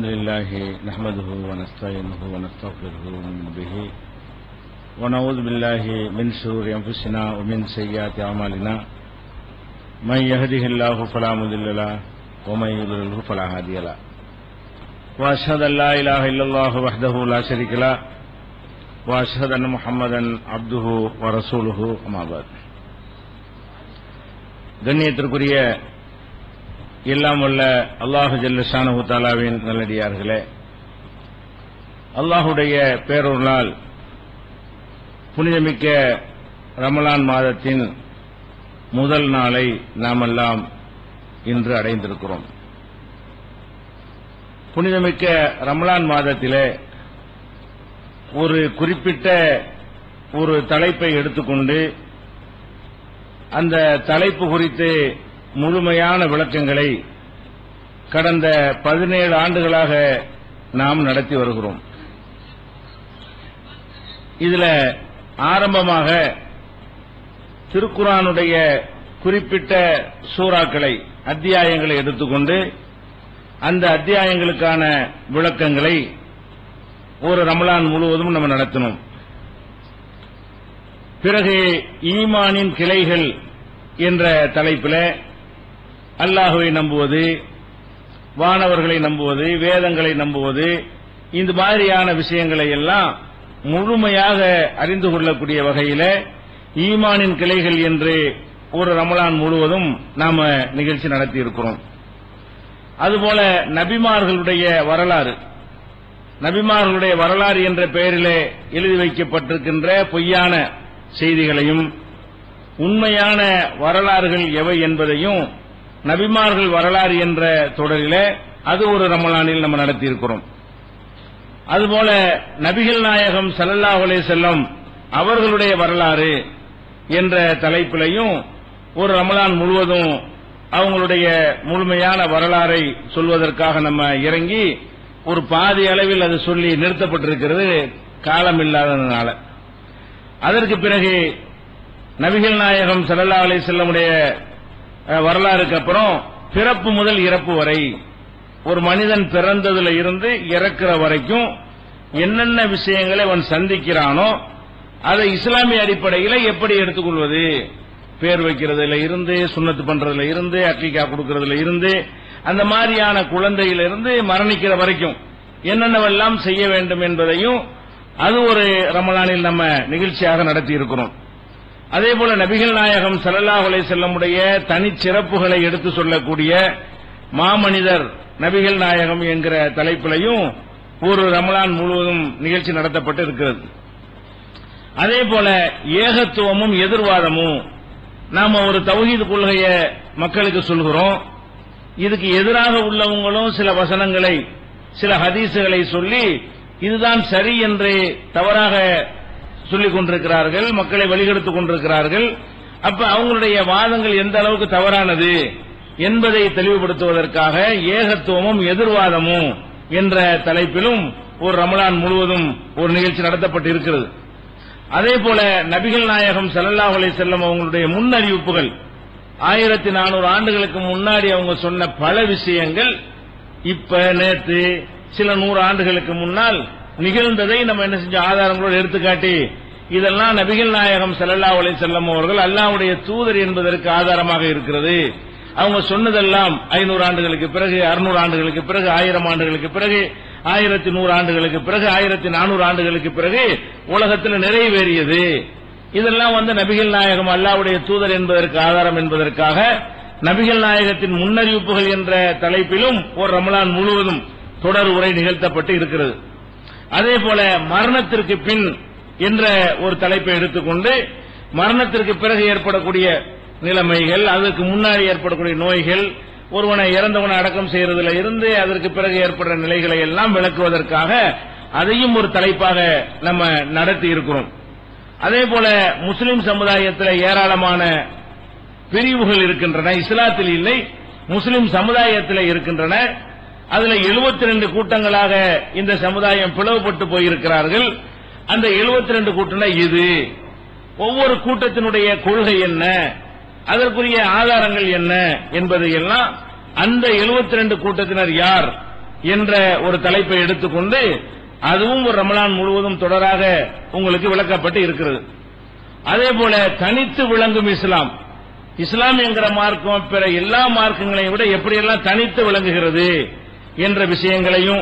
الحمد لله نحمده ونستعينه ونستغفره ونؤمن به ونعوذ بالله من شرور أنفسنا ومن سيئات أعمالنا من يهده الله فلا مضل له ومن يضلل فلا هادي له وأشهد أن لا إله إلا الله وحده لا شريك له وأشهد أن محمدا عبده ورسوله أما بعد கண்ணியத்திற்குரிய எல்லாம் வல்ல அல்லாஹு ஜல்ல ஷானஹு தஆலாவின் நல்லடியார்களே, அல்லாஹுடைய பேரருளால் புனிதமிக்க ரமலான் மாதத்தின் முதல் நாளை நாமெல்லாம் இன்று அடைந்திருக்கிறோம். புனிதமிக்க ரமலான் மாதத்திலே ஒரு குறிப்பிட்ட ஒரு தலைப்பை எடுத்துக்கொண்டு அந்த தலைப்பு குறித்து முழுமையான விளக்கங்களை கடந்த 17 ஆண்டுகளாக நாம் நடத்தி வருகிறோம். இதில் ஆரம்பமாக திருக்குர்ஆனுடைய குறிப்பிட்ட சூறாக்களை அத்தியாயங்களை எடுத்துக்கொண்டு அந்த அத்தியாயங்களுக்கான விளக்கங்களை ஒரு ரமலான் முழுவதும் நம்ம நடத்தினோம். பிறகு ஈமானின் கிளைகள் என்ற தலைப்பில் அல்லாஹுவை நம்புவது, வானவர்களை நம்புவது, வேதங்களை நம்புவது, இந்த மாதிரியான விஷயங்களை எல்லாம் முழுமையாக அறிந்து கொள்ளக்கூடிய வகையில் ஈமானின் கிளைகள் என்று ஒரு ரமலான் முழுவதும் நாம நிகழ்ச்சி நடத்தி இருக்கிறோம். அதுபோல நபிமார்களுடைய வரலாறு என்ற பெயரிலே எழுதி வைக்கப்பட்டிருக்கின்ற பொய்யான செய்திகளையும் உண்மையான வரலாறுகள் எவை என்பதையும் நபிமார்கள் வரலாறு என்ற தொடரிலே அது ஒரு ரமலானில் நம்ம நடத்தி இருக்கிறோம். அதுபோல நபிகள் நாயகம் ஸல்லல்லாஹு அலைஹி வஸல்லம் அவர்களுடைய வரலாறு என்ற தலைப்பிலையும் ஒரு ரமலான் முழுவதும் அவங்களுடைய முழுமையான வரலாறை சொல்வதற்காக நம்ம இறங்கி ஒரு பாதி அளவில் அது சொல்லி நிறுத்தப்பட்டிருக்கிறது காலம் இல்லாததுனால. அதற்கு பிறகு நபிகள் நாயகம் ஸல்லல்லாஹு அலைஹி வஸல்லமுடைய வரலாறுக்கு அப்புறம் பிறப்பு முதல் இறப்பு வரை ஒரு மனிதன் பிறந்ததுல இருந்து இறக்கிற வரைக்கும் என்னென்ன விஷயங்களை அவன் சந்திக்கிறானோ அதை இஸ்லாமிய அடிப்படையில் எப்படி எடுத்துக்கொள்வது, பேர் வைக்கிறதுல இருந்து, சுன்னத்து பண்றதுல இருந்து, அக்கீகா கொடுக்கறதுல இருந்து, அந்த மாதிரியான குழந்தையிலிருந்து மரணிக்கிற வரைக்கும் என்னென்னவெல்லாம் செய்ய வேண்டும் என்பதையும் அது ஒரு ரமலானில் நம்ம நிகழ்ச்சியாக நடத்தி இருக்கிறோம். அதே போல நபிகள் நாயகம் ஸல்லல்லாஹு அலைஹி வஸல்லமுடைய தனிச்சிறப்புகளை எடுத்து சொல்லக்கூடிய மாமனிதர் நபிகள் நாயகம் என்கிற தலைப்பிலையும் ஒரு ரமலான் முழுவதும் நிகழ்ச்சி நடத்தப்பட்டு இருக்கிறது. அதே போல ஏகத்துவமும் எதிர்வாதமும், நாம ஒரு தௌஹீத் கொள்கையை மக்களுக்கு சொல்கிறோம், இதுக்கு எதிராக உள்ளவங்களும் சில வசனங்களை சில ஹதீசுகளை சொல்லி இதுதான் சரி என்று தவறாக சொல்லிக் கொண்டிருக்கிறார்கள், மக்களை வழிகெடுத்துக் கொண்டிருக்கிறார்கள். அப்ப அவங்களுடைய வாதங்கள் எந்த அளவுக்கு தவறானது என்பதை தெளிவுபடுத்துவதற்காக ஏகத்துவமும் எதிர்வாதமும் என்ற தலைப்பிலும் ஒரு ரமலான் முழுவதும் ஒரு நிகழ்ச்சி நடத்தப்பட்டு இருக்கிறது. அதே போல நபிகள் நாயகம் ஸல்லல்லாஹு அலைஹி வஸல்லம் அவங்களுடைய முன்னறிவிப்புகள் 1400 ஆண்டுகளுக்கு முன்னாடி அவங்க சொன்ன பல விஷயங்கள் இப்ப நேற்று சில 100 ஆண்டுகளுக்கு முன்னால் நிகழ்ந்ததை நம்ம என்ன செஞ்ச ஆதாரங்களோடு எடுத்துக்காட்டி இதெல்லாம் நபிகள் நாயகம் ஸல்லல்லாஹு அலைஹி வஸல்லம் அவர்கள் அல்லாஹ்வுடைய தூதர் என்பதற்கு ஆதாரமாக இருக்கிறது. அவங்க சொன்னதெல்லாம் 500 ஆண்டுகளுக்கு பிறகு, 600 ஆண்டுகளுக்கு பிறகு, 1000 ஆண்டுகளுக்கு பிறகு, 1100 ஆண்டுகளுக்கு பிறகு, 1400 ஆண்டுகளுக்கு பிறகு உலகத்தில் நிறைவேறியது. இதெல்லாம் நபிகள் நாயகம் அல்லாஹ்வுடைய தூதர் என்பதற்கு ஆதாரம் என்பதற்காக நபிகள் நாயகத்தின் முன்னறிவிப்புகள் என்ற தலைப்பிலும் ஒரு ரமலான் முழுவதும் தொடர் உரை நிகழ்த்தப்பட்டு இருக்கிறது. அதே போல மரணத்திற்கு பின் என்ற ஒரு தலைப்பை எடுத்துக்கொண்டு மரணத்திற்கு பிறகு ஏற்படக்கூடிய நிலைமைகள், அதற்கு முன்னாடி ஏற்படக்கூடிய நோய்கள், ஒருவனை இறந்தவனை அடக்கம் செய்யறதுல இருந்து அதற்கு பிறகு ஏற்படுற நிலைகளை எல்லாம் விளக்குவதற்காக அதையும் ஒரு தலைப்பாக நம்ம நடத்தி இருக்கிறோம். அதே போல முஸ்லிம் சமுதாயத்தில் ஏராளமான பிரிவுகள் இருக்கின்றன, இஸ்லாத்தில் இல்லை, முஸ்லிம் சமுதாயத்தில் இருக்கின்றன. அதுல 72 கூட்டங்களாக இந்த சமுதாயம் பிளவுபட்டு போயிருக்கிறார்கள். அந்த 72 கூட்டம் இது, ஒவ்வொரு கூட்டத்தினுடைய கொள்கை என்ன, அதற்குரிய ஆதாரங்கள் என்ன என்பதையெல்லாம் அந்த 72 கூட்டத்தினர் யார் என்ற ஒரு தலைப்பை எடுத்துக்கொண்டு அதுவும் ஒரு ரமலான் முழுவதும் தொடராக உங்களுக்கு விளக்கப்பட்டு இருக்கிறது. அதே போல தனித்து விளங்கும் இஸ்லாம், இஸ்லாம் என்கிற மார்க்கம் பிற எல்லா மார்க்கங்களையும் விட எப்படியெல்லாம் தனித்து விளங்குகிறது என்ற விஷயங்களையும்,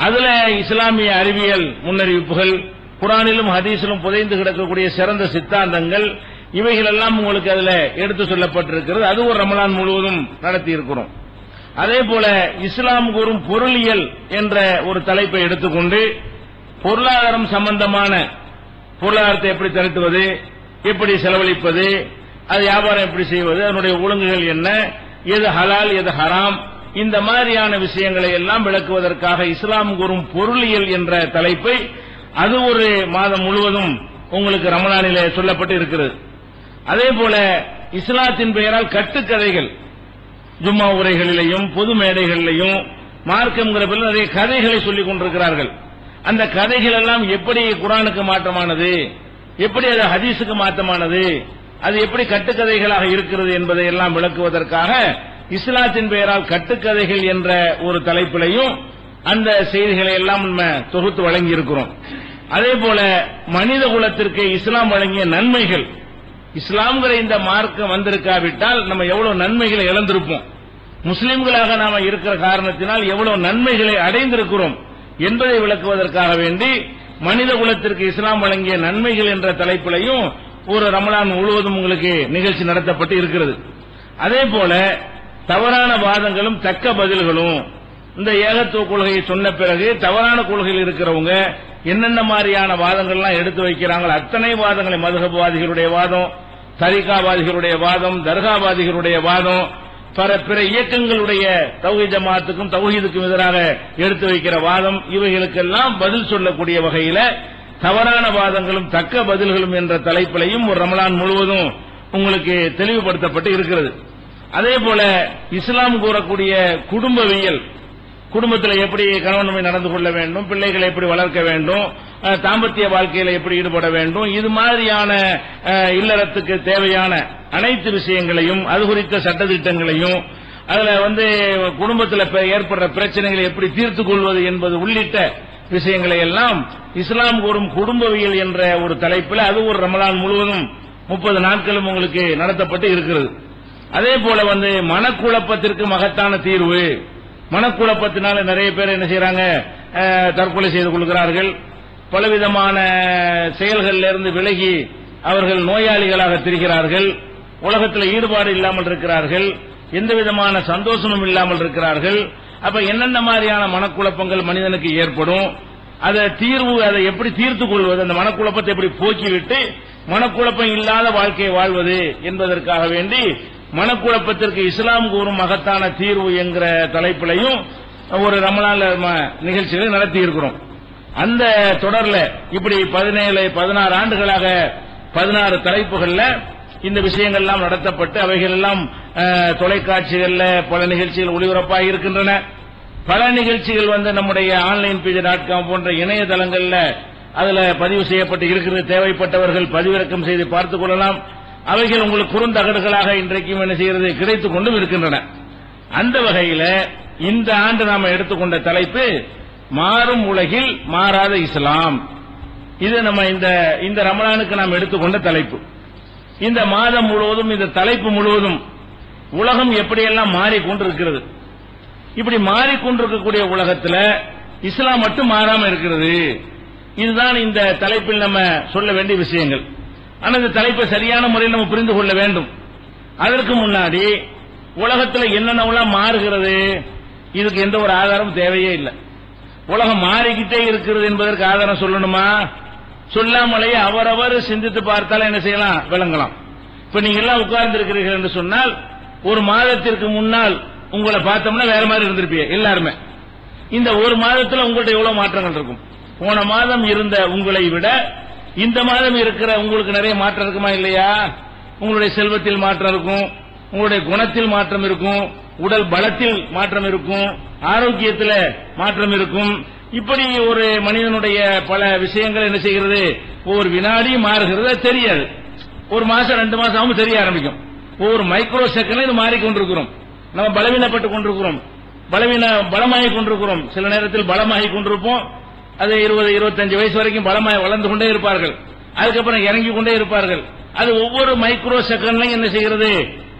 அதுல இஸ்லாமிய அறிவியல் முன்னறிவிப்புகள், குர்ஆனிலும் ஹதீஸிலும் புதைந்து கிடக்கக்கூடிய சிறந்த சித்தாந்தங்கள், இவைகள் எல்லாம் உங்களுக்கு அதுல எடுத்து சொல்லப்பட்டிருக்கிறது. அது ஒரு ரமலான் முழுவதும் நடத்தி இருக்கிறோம். அதே போல இஸ்லாம் கூறும் பொருளியல் என்ற ஒரு தலைப்பை எடுத்துக்கொண்டு பொருளாதாரம் சம்பந்தமான, பொருளாதாரத்தை எப்படி திரட்டுவது, எப்படி செலவழிப்பது, அது வியாபாரம் எப்படி செய்வது, அதனுடைய ஒழுங்குகள் என்ன, எது ஹலால் எது ஹராம், இந்த மாதிரியான விஷயங்களை எல்லாம் விளக்குவதற்காக இஸ்லாம் கூறும் பொருளியல் என்ற தலைப்பை அது ஒரு மாதம் முழுவதும் உங்களுக்கு ரமலானிலே சொல்லப்பட்டு இருக்கிறது. அதே போல இஸ்லாத்தின் பெயரால் கட்டுக்கதைகள், ஜும்மா உரைகளிலேயும் பொது மேடைகளிலேயும் மார்க்கம்ங்கிற பேரில் நிறைய கதைகளை சொல்லிக் கொண்டிருக்கிறார்கள். அந்த கதைகள் எல்லாம் எப்படி குர்ஆனுக்கு மாற்றமானது, எப்படி அது ஹதீஸுக்கு மாற்றமானது, அது எப்படி கட்டுக்கதைகளாக இருக்கிறது என்பதை எல்லாம் விளக்குவதற்காக இஸ்லாத்தின் பெயரால் கட்டுக்கதைகள் என்ற ஒரு தலைப்பிலையும் அந்த செய்திகளை எல்லாம் நம்ம தொகுத்து வழங்கி இருக்கிறோம். அதே போல மனித குலத்திற்கு இஸ்லாம் வழங்கிய நன்மைகள், இஸ்லாம்ங்கிற இந்த மார்க்கம் வந்திருக்காவிட்டால் நம்ம எவ்வளவு நன்மைகளை இழந்திருப்போம், முஸ்லிம்களாக நாம இருக்கிற காரணத்தினால் எவ்வளவு நன்மைகளை அடைந்திருக்கிறோம் என்பதை விளக்குவதற்காக வேண்டி மனித குலத்திற்கு இஸ்லாம் வழங்கிய நன்மைகள் என்ற தலைப்பிலையும் ஒரு ரமலான் முழுவதும் உங்களுக்கு நிகழ்ச்சி நடத்தப்பட்டு இருக்கிறது. அதே போல தவறான வாதங்களும் தக்க பதில்களும், இந்த ஏகத்துவ கொள்கையை சொன்ன பிறகு தவறான கொள்கையில் இருக்கிறவங்க என்னென்ன மாதிரியான வாதங்கள்லாம் எடுத்து வைக்கிறாங்க, அத்தனை வாதங்களை, மதுஹப்வாதிகளுடைய வாதம், தரிகாவாதிகளுடைய வாதம், தர்காவாதிகளுடைய வாதம், பிற இயக்கங்களுடைய தௌஹீத் ஜமாத்துக்கும் தௌஹீதுக்கும் எதிராக எடுத்து வைக்கிற வாதம், இவைகளுக்கெல்லாம் பதில் சொல்லக்கூடிய வகையில தவறான வாதங்களும் தக்க பதில்களும் என்ற தலைப்பிலையும் ஒரு ரமலான் முழுவதும் உங்களுக்கு தெளிவுபடுத்தப்பட்டு இருக்கிறது. அதே போல இஸ்லாம் கூறக்கூடிய குடும்பவியல், குடும்பத்தில் எப்படி கணவன் நடந்து கொள்ள வேண்டும், பிள்ளைகளை எப்படி வளர்க்க வேண்டும், தாம்பத்திய வாழ்க்கையில எப்படி ஈடுபட வேண்டும், இது மாதிரியான இல்லறத்துக்கு தேவையான அனைத்து விஷயங்களையும், அது குறித்த சட்டத்திட்டங்களையும், அதுல குடும்பத்தில் ஏற்படுற பிரச்சனைகளை எப்படி தீர்த்துக் கொள்வது என்பது உள்ளிட்ட விஷயங்களை எல்லாம் இஸ்லாம் கூறும் குடும்பவியல் என்ற ஒரு தலைப்பில் அது ஒரு ரமலான் முழுவதும் 30 நாட்களும் உங்களுக்கு நடத்தப்பட்டு இருக்கிறது. அதே போல மனக்குழப்பத்திற்கு மகத்தான தீர்வு, மனக்குழப்பத்தினால நிறைய பேர் என்ன செய்யறாங்க, தற்கொலை செய்து கொள்கிறார்கள், பலவிதமான செயல்களில் இருந்து விலகி அவர்கள் நோயாளிகளாக திரிகிறார்கள், உலகத்தில் ஈடுபாடு இல்லாமல் இருக்கிறார்கள், எந்த விதமான சந்தோஷமும் இல்லாமல் இருக்கிறார்கள். அப்ப என்னென்ன மாதிரியான மனக்குழப்பங்கள் மனிதனுக்கு ஏற்படும், அதை எப்படி தீர்த்துக் கொள்வது, அந்த மனக்குழப்பத்தை எப்படி போக்கிவிட்டு மனக்குழப்பம் இல்லாத வாழ்க்கையை வாழ்வது என்பதற்காக வேண்டி மனக்குழப்பத்திற்கு இஸ்லாம் கூறும் மகத்தான தீர்வு என்கிற தலைப்பிலையும் ஒரு ரமலான் நிகழ்ச்சிகளை நடத்தி இருக்கிறோம். அந்த தொடர்ல இப்படி 16 ஆண்டுகளாக 16 தலைப்புகள்ல இந்த விஷயங்கள் எல்லாம் நடத்தப்பட்டு அவைகள் எல்லாம் தொலைக்காட்சிகள்ல பல நிகழ்ச்சிகள் ஒளிபரப்பாக இருக்கின்றன. பல நிகழ்ச்சிகள் நம்முடைய onlinepj.com போன்ற இணையதளங்கள்ல அதுல பதிவு செய்யப்பட்டு இருக்கிறது. தேவைப்பட்டவர்கள் பதிவிறக்கம் செய்து பார்த்துக் கொள்ளலாம். அவைகள் உங்களுக்கு குறுந்தகடுகளாக இன்றைக்கும் என்ன செய்கிறது, கிடைத்துக் கொண்டும் இருக்கின்றன. அந்த வகையில இந்த ஆண்டு நாம எடுத்துக்கொண்ட தலைப்பு மாறும் உலகில் மாறாத இஸ்லாம். இது நம்ம இந்த ரமலானுக்கு நாம் எடுத்துக்கொண்ட தலைப்பு. இந்த மாதம் முழுவதும், இந்த தலைப்பு முழுவதும் உலகம் எப்படியெல்லாம் மாறிக்கொண்டிருக்கிறது, இப்படி மாறிக்கொண்டிருக்கக்கூடிய உலகத்தில் இஸ்லாம் மட்டும் மாறாம இருக்கிறது. இதுதான் இந்த தலைப்பில் நம்ம சொல்ல வேண்டிய விஷயங்கள். ஆனால் இந்த தலைப்பை சரியான முறையில் நம்ம புரிந்து கொள்ள வேண்டும். அதற்கு முன்னாடி உலகத்தில் என்னென்னலாம் மாறுகிறது, இதுக்கு எந்த ஒரு ஆதாரம் தேவையே இல்லை. உலகம் மாறிக்கிட்டே இருக்கிறது என்பதற்கு ஆதாரம் சொல்லணுமா? சொல்லாமலேயே அவரவர் சிந்தித்து பார்த்தாலும் என்ன செய்யலாம், விளங்கலாம். இப்ப நீங்க எல்லாம் உட்கார்ந்து இருக்கிறீர்கள் என்று சொன்னால், ஒரு மாதத்திற்கு முன்னால் உங்களை பார்த்தோம்னா வேற மாதிரி இருந்திருப்பீங்க எல்லாருமே. இந்த ஒரு மாதத்தில் உங்கள்ட்ட எவ்வளவு மாற்றங்கள் இருக்கும். போன மாதம் இருந்த உங்களை விட இந்த மாதம் இருக்கிற உங்களுக்கு நிறைய மாற்றம் இருக்குமா இல்லையா? உங்களுடைய செல்வத்தில் மாற்றம் இருக்கும், உங்களுடைய குணத்தில் மாற்றம் இருக்கும், உடல் பலத்தில் மாற்றம் இருக்கும், ஆரோக்கியத்தில் மாற்றம் இருக்கும். இப்படி ஒரு மனிதனுடைய பல விஷயங்கள் என்ன செய்கிறது, ஒவ்வொரு வினாடியும் மாறுகிறது, தெரியாது. ஒரு மாசம் 2 மாசம் ஆகும் தெரிய ஆரம்பிக்கும். ஒவ்வொரு மைக்ரோ செகண்ட் இது மாறிக்கொண்டிருக்கிறோம், நம்ம பலவீனப்பட்டுக் கொண்டிருக்கிறோம். பலமாகி கொண்டிருக்கிறோம். சில நேரத்தில் பலமாகி கொண்டிருப்போம். அது 20-25 வயசு வரைக்கும் பலமாய் வளர்ந்து கொண்டே இருப்பார்கள். அதுக்கப்புறம் இறங்கி கொண்டே இருப்பார்கள். அது ஒவ்வொரு மைக்ரோ செகண்ட்லையும் என்ன செய்கிறது,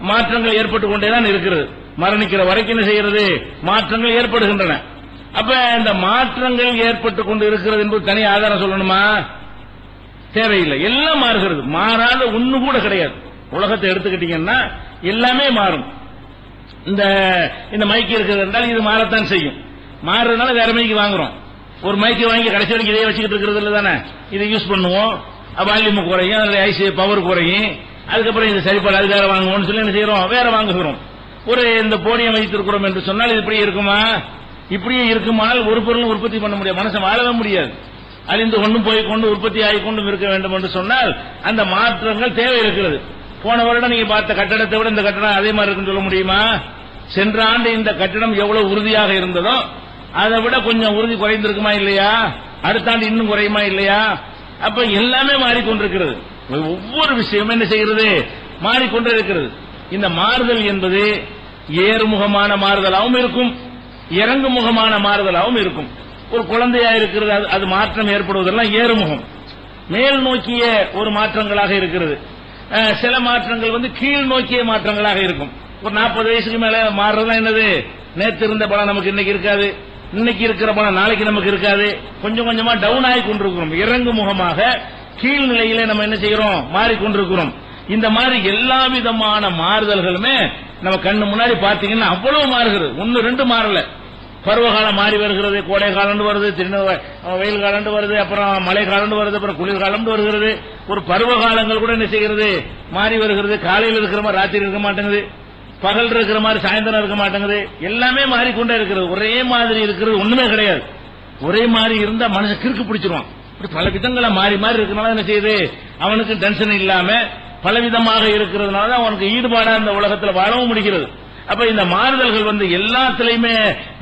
மாற்றங்கள் ஏற்பட்டு கொண்டேதான் இருக்கிறது. மரணிக்கிற வரைக்கும் என்ன செய்கிறது, மாற்றங்கள் ஏற்படுகின்றன. அப்ப இந்த மாற்றங்கள் ஏற்பட்டு கொண்டு இருக்கிறது என்பது தனி ஆதாரம் சொல்லணுமா? தேவையில்லை. எல்லாம் மாறுகிறது. மாறாத ஒண்ணு கூட கிடையாது. உலகத்தை எடுத்துக்கிட்டீங்கன்னா எல்லாமே மாறும். இந்த மைக்கு இருக்கிறது என்றால் இது மாறத்தான் செய்யும். மாறுறதுனால வேற மைக்கு வாங்குறோம். ஒரு மைக்கு வாங்கி கடைசி வரைக்கும் இதே வச்சுக்கிட்டு இருக்கிறது இல்லை தானே. இதை யூஸ் பண்ணுவோம், வால்யூம் குறையும், அதில் ஐசி பவர் குறையும். அதுக்கப்புறம் இது சரிப்பட அது வேற வாங்குவோம்னு சொல்லி என்ன செய்யறோம், வேற வாங்குகிறோம். இந்த போடியம் வைத்திருக்கிறோம் என்று சொன்னால் இது இப்படி இருக்குமா? இப்படியே இருக்குமானால் ஒரு பொருளும் உற்பத்தி பண்ண முடியாது, மனுஷன் வாழவே முடியாது. அழிந்து கொண்டும் போய்கொண்டு உற்பத்தி ஆகிக்கொண்டும் இருக்க வேண்டும் என்று சொன்னால் அந்த மாற்றங்கள் தேவை இருக்கிறது. போன வருடம் நீங்க பார்த்த கட்டடத்தை விட இந்த கட்டடம் அதே மாதிரி இருக்குன்னு சொல்ல முடியுமா? சென்ற ஆண்டு இந்த கட்டடம் எவ்வளவு உறுதியாக இருந்ததோ அதை விட கொஞ்சம் உறுதி குறைந்திருக்குமா இல்லையா? அடுத்த ஆண்டு இன்னும் குறையுமா இல்லையா? அப்ப எல்லாமே மாறிக்கொண்டிருக்கிறது. ஒவ்வொரு விஷயமும் என்ன செய்கிறது, மாறிக்கொண்டே இருக்கிறது. இந்த மாறுதல் என்பது ஏறுமுகமான மாறுதலாகவும் இருக்கும், இறங்கு முகமான மாறுதலாகவும் இருக்கும். ஒரு குழந்தையா இருக்கிறது, அது மாற்றம் ஏற்படுவதெல்லாம் ஏறுமுகம், மேல் நோக்கிய ஒரு மாற்றங்களாக இருக்கிறது. சில மாற்றங்கள் கீழ் நோக்கிய மாற்றங்களாக இருக்கும். ஒரு 40 வயசுக்கு மேல மாறுறதுலாம் என்னது, நேற்று இருந்த பலம் நமக்கு இன்னைக்கு இருக்காது, இன்னைக்கு இருக்கிற பலம் நாளைக்கு நமக்கு இருக்காது. கொஞ்சம் கொஞ்சமா டவுன் ஆகி கொண்டிருக்கிறோம். இறங்கு முகமாக கீழ்நிலையில நம்ம என்ன செய்யறோம், மாறிக்கொண்டிருக்கிறோம். இந்த மாதிரி எல்லா விதமான மாறுதல்களுமே நம்ம கண்ணு முன்னாடி பாத்தீங்கன்னா அவ்வளவு மாறுகிறது. 1-2 மாறல. பருவகாலம் மாறி வருகிறது, கோடை காலம் வருது, வெயில் காலம் வருது, அப்புறம் மழை காலம் வருது, அப்புறம் குளிர் காலம் வருகிறது. ஒரு பருவ காலங்கள் கூட என்ன செய்கிறது, மாறி வருகிறது. காலையில் இருக்கிற மாதிரி ராத்திரி இருக்க மாட்டேங்குது, பகல் இருக்கிற மாதிரி சாயந்தரம் இருக்க மாட்டேங்குது. எல்லாமே மாறிக்கொண்டே இருக்கிறது. ஒரே மாதிரி இருக்கிறது ஒண்ணுமே கிடையாது. ஒரே மாதிரி இருந்தா மனுஷன் கிறுக்கு பிடிச்சிருவான். பல விதங்களா மாறி மாறி இருக்கிறனால என்ன செய்யுது, அவனுக்கு டென்ஷன் இல்லாம பலவிதமாக இருக்கிறதுனால அவனுக்கு ஈடுபாடா இந்த உலகத்தில் வாழவும் முடிகிறது. அப்ப இந்த மாறுதல்கள் எல்லாத்திலையுமே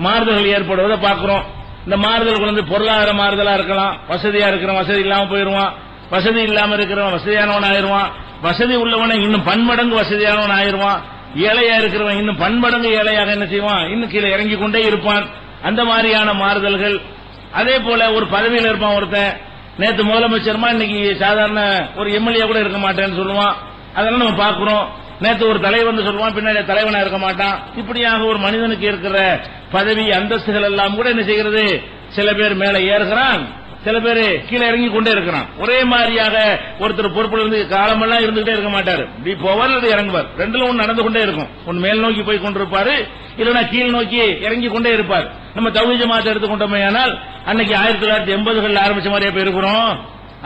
மாறுதல்கள் ஏற்படுவதை பார்க்கிறோம். இந்த மாறுதல்கள் பொருளாதார மாறுதலா இருக்கலாம். வசதியா இருக்கிறவன் வசதி இல்லாம போயிருவான், வசதி இல்லாம இருக்கிறவன் வசதியானவன் ஆயிருவான், வசதி உள்ளவனை இன்னும் பன்மடங்கு வசதியானவன் ஆயிருவான், ஏழையா இருக்கிறவன் இன்னும் பன்மடங்கு ஏழையாக என்ன செய்வான், இன்னும் கீழே இறங்கி கொண்டே இருப்பான். அந்த மாதிரியான மாறுதல்கள். அதே போல ஒரு பதவியில் இருப்பான் ஒருத்தன், நேற்று முதலமைச்சர்மா இன்னைக்கு சாதாரண ஒரு எம்எல்ஏ கூட இருக்க மாட்டேன்னு சொல்லுவான். அதெல்லாம் நம்ம பார்க்கிறோம். நேற்று ஒரு தலைவன் சொல்லுவான், பின்னாடி தலைவனா இருக்க மாட்டான். இப்படியாக ஒரு மனிதனுக்கு இருக்கிற பதவி அந்தஸ்துகள் எல்லாம் கூட என்ன செய்கிறது, சில பேர் மேல ஏறுகிறான், சில பேர் கீழே இறங்கி கொண்டே இருக்கிறான். ஒரே மாதிரியாக ஒருத்தர் பொறுப்புல இருந்து காலமெல்லாம் இருந்துகிட்டே இருக்க மாட்டாரு. இப்படி போவார் அல்லது இறங்குவார். ரெண்டுல ஒன்று நடந்து கொண்டே இருக்கும். ஒன்னு மேல் நோக்கி போய் கொண்டிருப்பாரு, இல்லைன்னா கீழ் நோக்கி இறங்கி கொண்டே இருப்பார். நம்ம தௌஹீத் ஜமாத் எடுத்துக்கொண்டோமே ஆனால் அன்னைக்கு 1980களில் ஆரம்பிச்ச மாதிரியே போயிருக்கிறோம்.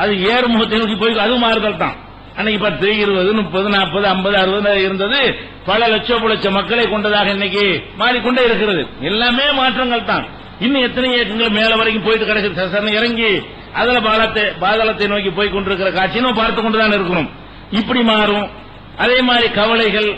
அது ஏறுமுகத்தை நோக்கி போய் அது மாறுதல் தான். அன்னைக்கு 10, 20, 30, 40, 50, 60 இருந்தது. பல லட்சம் மக்களை கொண்டதாக இன்னைக்கு மாறிக்கொண்டே இருக்கிறது. எல்லாமே மாற்றங்கள் தான். இன்னும் எத்தனை இயக்கங்கள் மேல வரைக்கும் போயிட்டு கிடைச்சி இறங்கி அதுல பாதாளத்தை நோக்கி போய் கொண்டிருக்கிற காட்சி நம்ம பார்த்து கொண்டுதான் இருக்கிறோம். இப்படி மாறும். அதே மாதிரி கவலைகள்.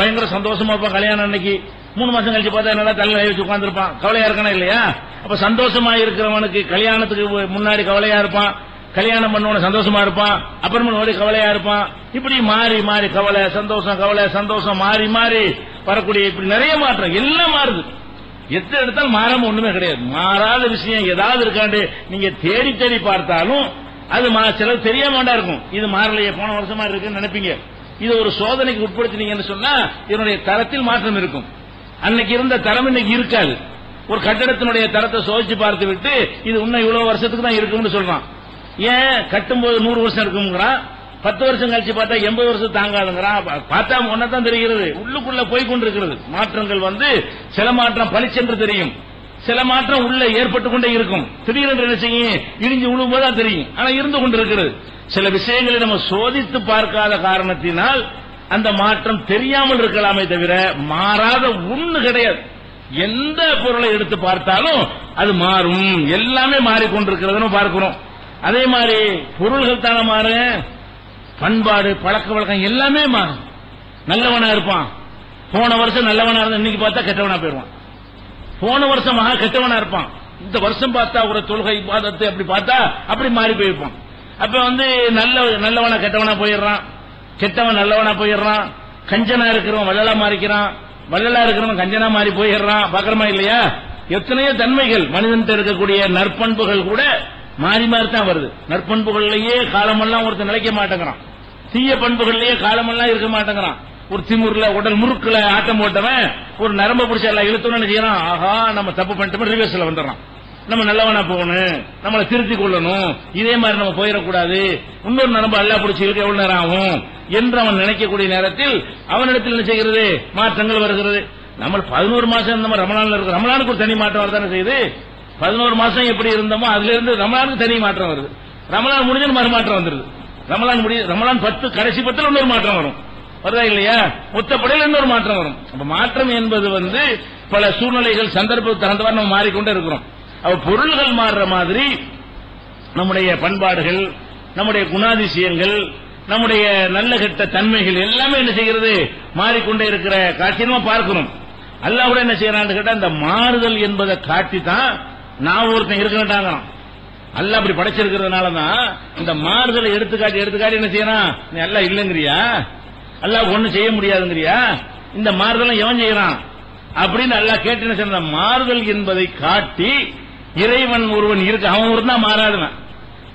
பயங்கர சந்தோஷமா இருப்பான் கல்யாணம் அன்னைக்கு. 3 மாசம் கழிச்சு பார்த்தா நல்லா தலையில வச்சு உட்கார்ந்துருப்பான். கவலையா இருக்கானா இல்லையா? அப்ப சந்தோஷமா இருக்கிறவனுக்கு கல்யாணத்துக்கு முன்னாடி கவலையா இருப்பான், கல்யாணம் பண்ணவன சந்தோஷமா இருப்பான், அப்புறமா கவலையா இருப்பான். இப்படி மாறி மாறி கவலை சந்தோஷம் மாறி மாறி வரக்கூடிய இப்படி நிறைய மாற்றம். எல்லாம் மாறுது. எத்தனை எடுத்தாலும் மாறாம ஒண்ணுமே கிடையாது. மாறாத விஷயம் ஏதாவது இருக்காண்டு நீங்க தேடி தேடி பார்த்தாலும் அது சிலர் தெரியாம வேண்டா இருக்கும். இது மாறலையே, போன வருஷமா இருக்குன்னு நினைப்பீங்க. இது ஒரு சோதனைக்கு உட்படுத்தினீங்கன்னு சொன்னா இதனுடைய தரத்தில் மாற்றம் இருக்கும். அன்னைக்கு இருந்த தரம் இன்னைக்கு இருக்காது. ஒரு கட்டடத்தினுடைய தரத்தை சோதிச்சு பார்த்து விட்டு இது இன்னும் இவ்வளவு வருஷத்துக்கு தான் இருக்குன்னு சொல்றான். ஏன் கட்டும்போது 100 வருஷம் இருக்குங்கிறான், 10 வருஷம் கழிச்சு பார்த்தா 80 வருஷம் தாங்காதுங்கிறான். பார்த்தா ஒன்னதான் தெரிகிறது, உள்ளுக்குள்ள போய்கொண்டிருக்கிறது. மாற்றங்கள் சில மாற்றம் பளிச்சென்று தெரியும், சில மாற்றம் உள்ள ஏற்பட்டுக் கொண்டே இருக்கும். திடீரென்று என்ன செய்யும், இடிஞ்சு விழும்போதுதான் தெரியும். ஆனா இருந்து கொண்டிருக்கிறது. சில விஷயங்களை நம்ம சோதித்து பார்க்காத காரணத்தினால் அந்த மாற்றம் தெரியாமல் இருக்கலாமே தவிர மாறாத ஒண்ணு கிடையாது. எந்த பொருளை எடுத்து பார்த்தாலும் அது மாறும். எல்லாமே மாறிக்கொண்டிருக்கிறதுன்னு பார்க்கிறோம். அதே மாதிரி பொருள்கள் தானே மாறு, பண்பாடு பழக்க வழக்கம் எல்லாமே மாறும். நல்லவனா இருப்பான், போன வருஷம் நல்லவனா இருந்தா இன்னைக்கு பார்த்தா கெட்டவனா போயிருவான். போன வருஷமாக கெட்டவனா இருப்பான், இந்த வருஷம் பார்த்தா ஒரு தொழுகை இபாதத்து அப்படி பார்த்தா அப்படி மாறி போயிருப்பான். அப்ப நல்லவனா கெட்டவனா போயிடுறான், கெட்டவன் நல்லவனா போயிடுறான். கஞ்சனா இருக்கிறவன் வள்ளலா மாறிக்கிறான், வள்ளலா இருக்கிறவன் கஞ்சனா மாறி போயிடுறான், பாக்கிறமா இல்லையா? எத்தனையோ தன்மைகள் மனிதன் இருக்கக்கூடிய நற்பண்புகள் கூட மாறி மாறி தான் வருது. நற்பண்புகள்லயே காலமெல்லாம் ஒருத்தர் நிலைக்க மாட்டேங்கிறான், தீய பண்புகள்லயே காலமெல்லாம் இருக்க மாட்டேங்கிறான். ஒரு திமுர்ல உடல் முறுக்குல ஆட்டம் போட்டவன் ஒரு நரம்ப பிடிச்ச எல்லாம் இழுத்தோன்னு செய்யறான், ஆஹா நம்ம தப்பு பண்ணிட்டோம், ரிவர்ஸ்ல வந்துடுறான். நம்ம நல்லவனா போகணும், நம்மளை திருத்தி கொள்ளணும், இதே மாதிரி நம்ம போயிடக்கூடாது, இன்னொரு நரம்பு அல்லா பிடிச்சி இருக்க எவ்வளவு நேரம் ஆகும் என்று அவன் நினைக்கக்கூடிய நேரத்தில் அவனிடத்தில் என்ன செய்கிறது? மாற்றங்கள் வருகிறது. நம்ம 11 மாசம் இருந்தோம் ரமலான்ல இருக்கு, ரமலானுக்கு ஒரு தனி மாற்றம் வரதானே செய்யுது. 11 மாசம் எப்படி இருந்தோமோ அதுல இருந்து ரமலானுக்கு தனி மாற்றம் வருது. ரமலான் முடிஞ்சு மறுமாற்றம் வந்துருது. ரமலான் 10 கடைசி 10 இன்னொரு மாற்றம் வரும், வருதா இல்லையா? மொத்தப்படையில் இன்னொரு மாற்றம் வரும். அப்ப மாற்றம் என்பது பல சூழ்நிலைகள் சந்தர்ப்பத்துக்கு தகுந்தவாறு நம்ம மாறிக்கொண்டே இருக்கிறோம். அவ பொருள்கள் மாறுற மாதிரி நம்முடைய பண்பாடுகள், நம்முடைய குணாதிசயங்கள், நம்முடைய நல்ல கெட்ட தன்மைகள் எல்லாமே என்ன செய்கிறது? மாறிக்கொண்டே இருக்கிற காட்சி நம்ம பார்க்கிறோம். அல்லாஹ் கூட என்ன செய்யறான்னு கேட்டா, இந்த மாறுதல் என்பதை காட்டி தான் நான் ஒருத்தன் இருக்கட்டாங்க. அல்லாஹ் அப்படி படைச்சிருக்கிறதுனாலதான் இந்த மாறுதலை எடுத்துக்காட்டி என்ன செய்யறான்? நீ அல்லாஹ் இல்லங்கிறியா? அல்லாஹ் ஒண்ணு செய்ய முடியாதுங்கிறியா? இந்த மாறுதலை எவன் செய்யறான் அப்படின்னு அல்லாஹ் கேட்டு என்ன செய்யறான்? மாறுதல் என்பதை காட்டி இறைவன் ஒருவன் இருக்கு, அவன் ஒருத்தன் தான் மாறாதவன்.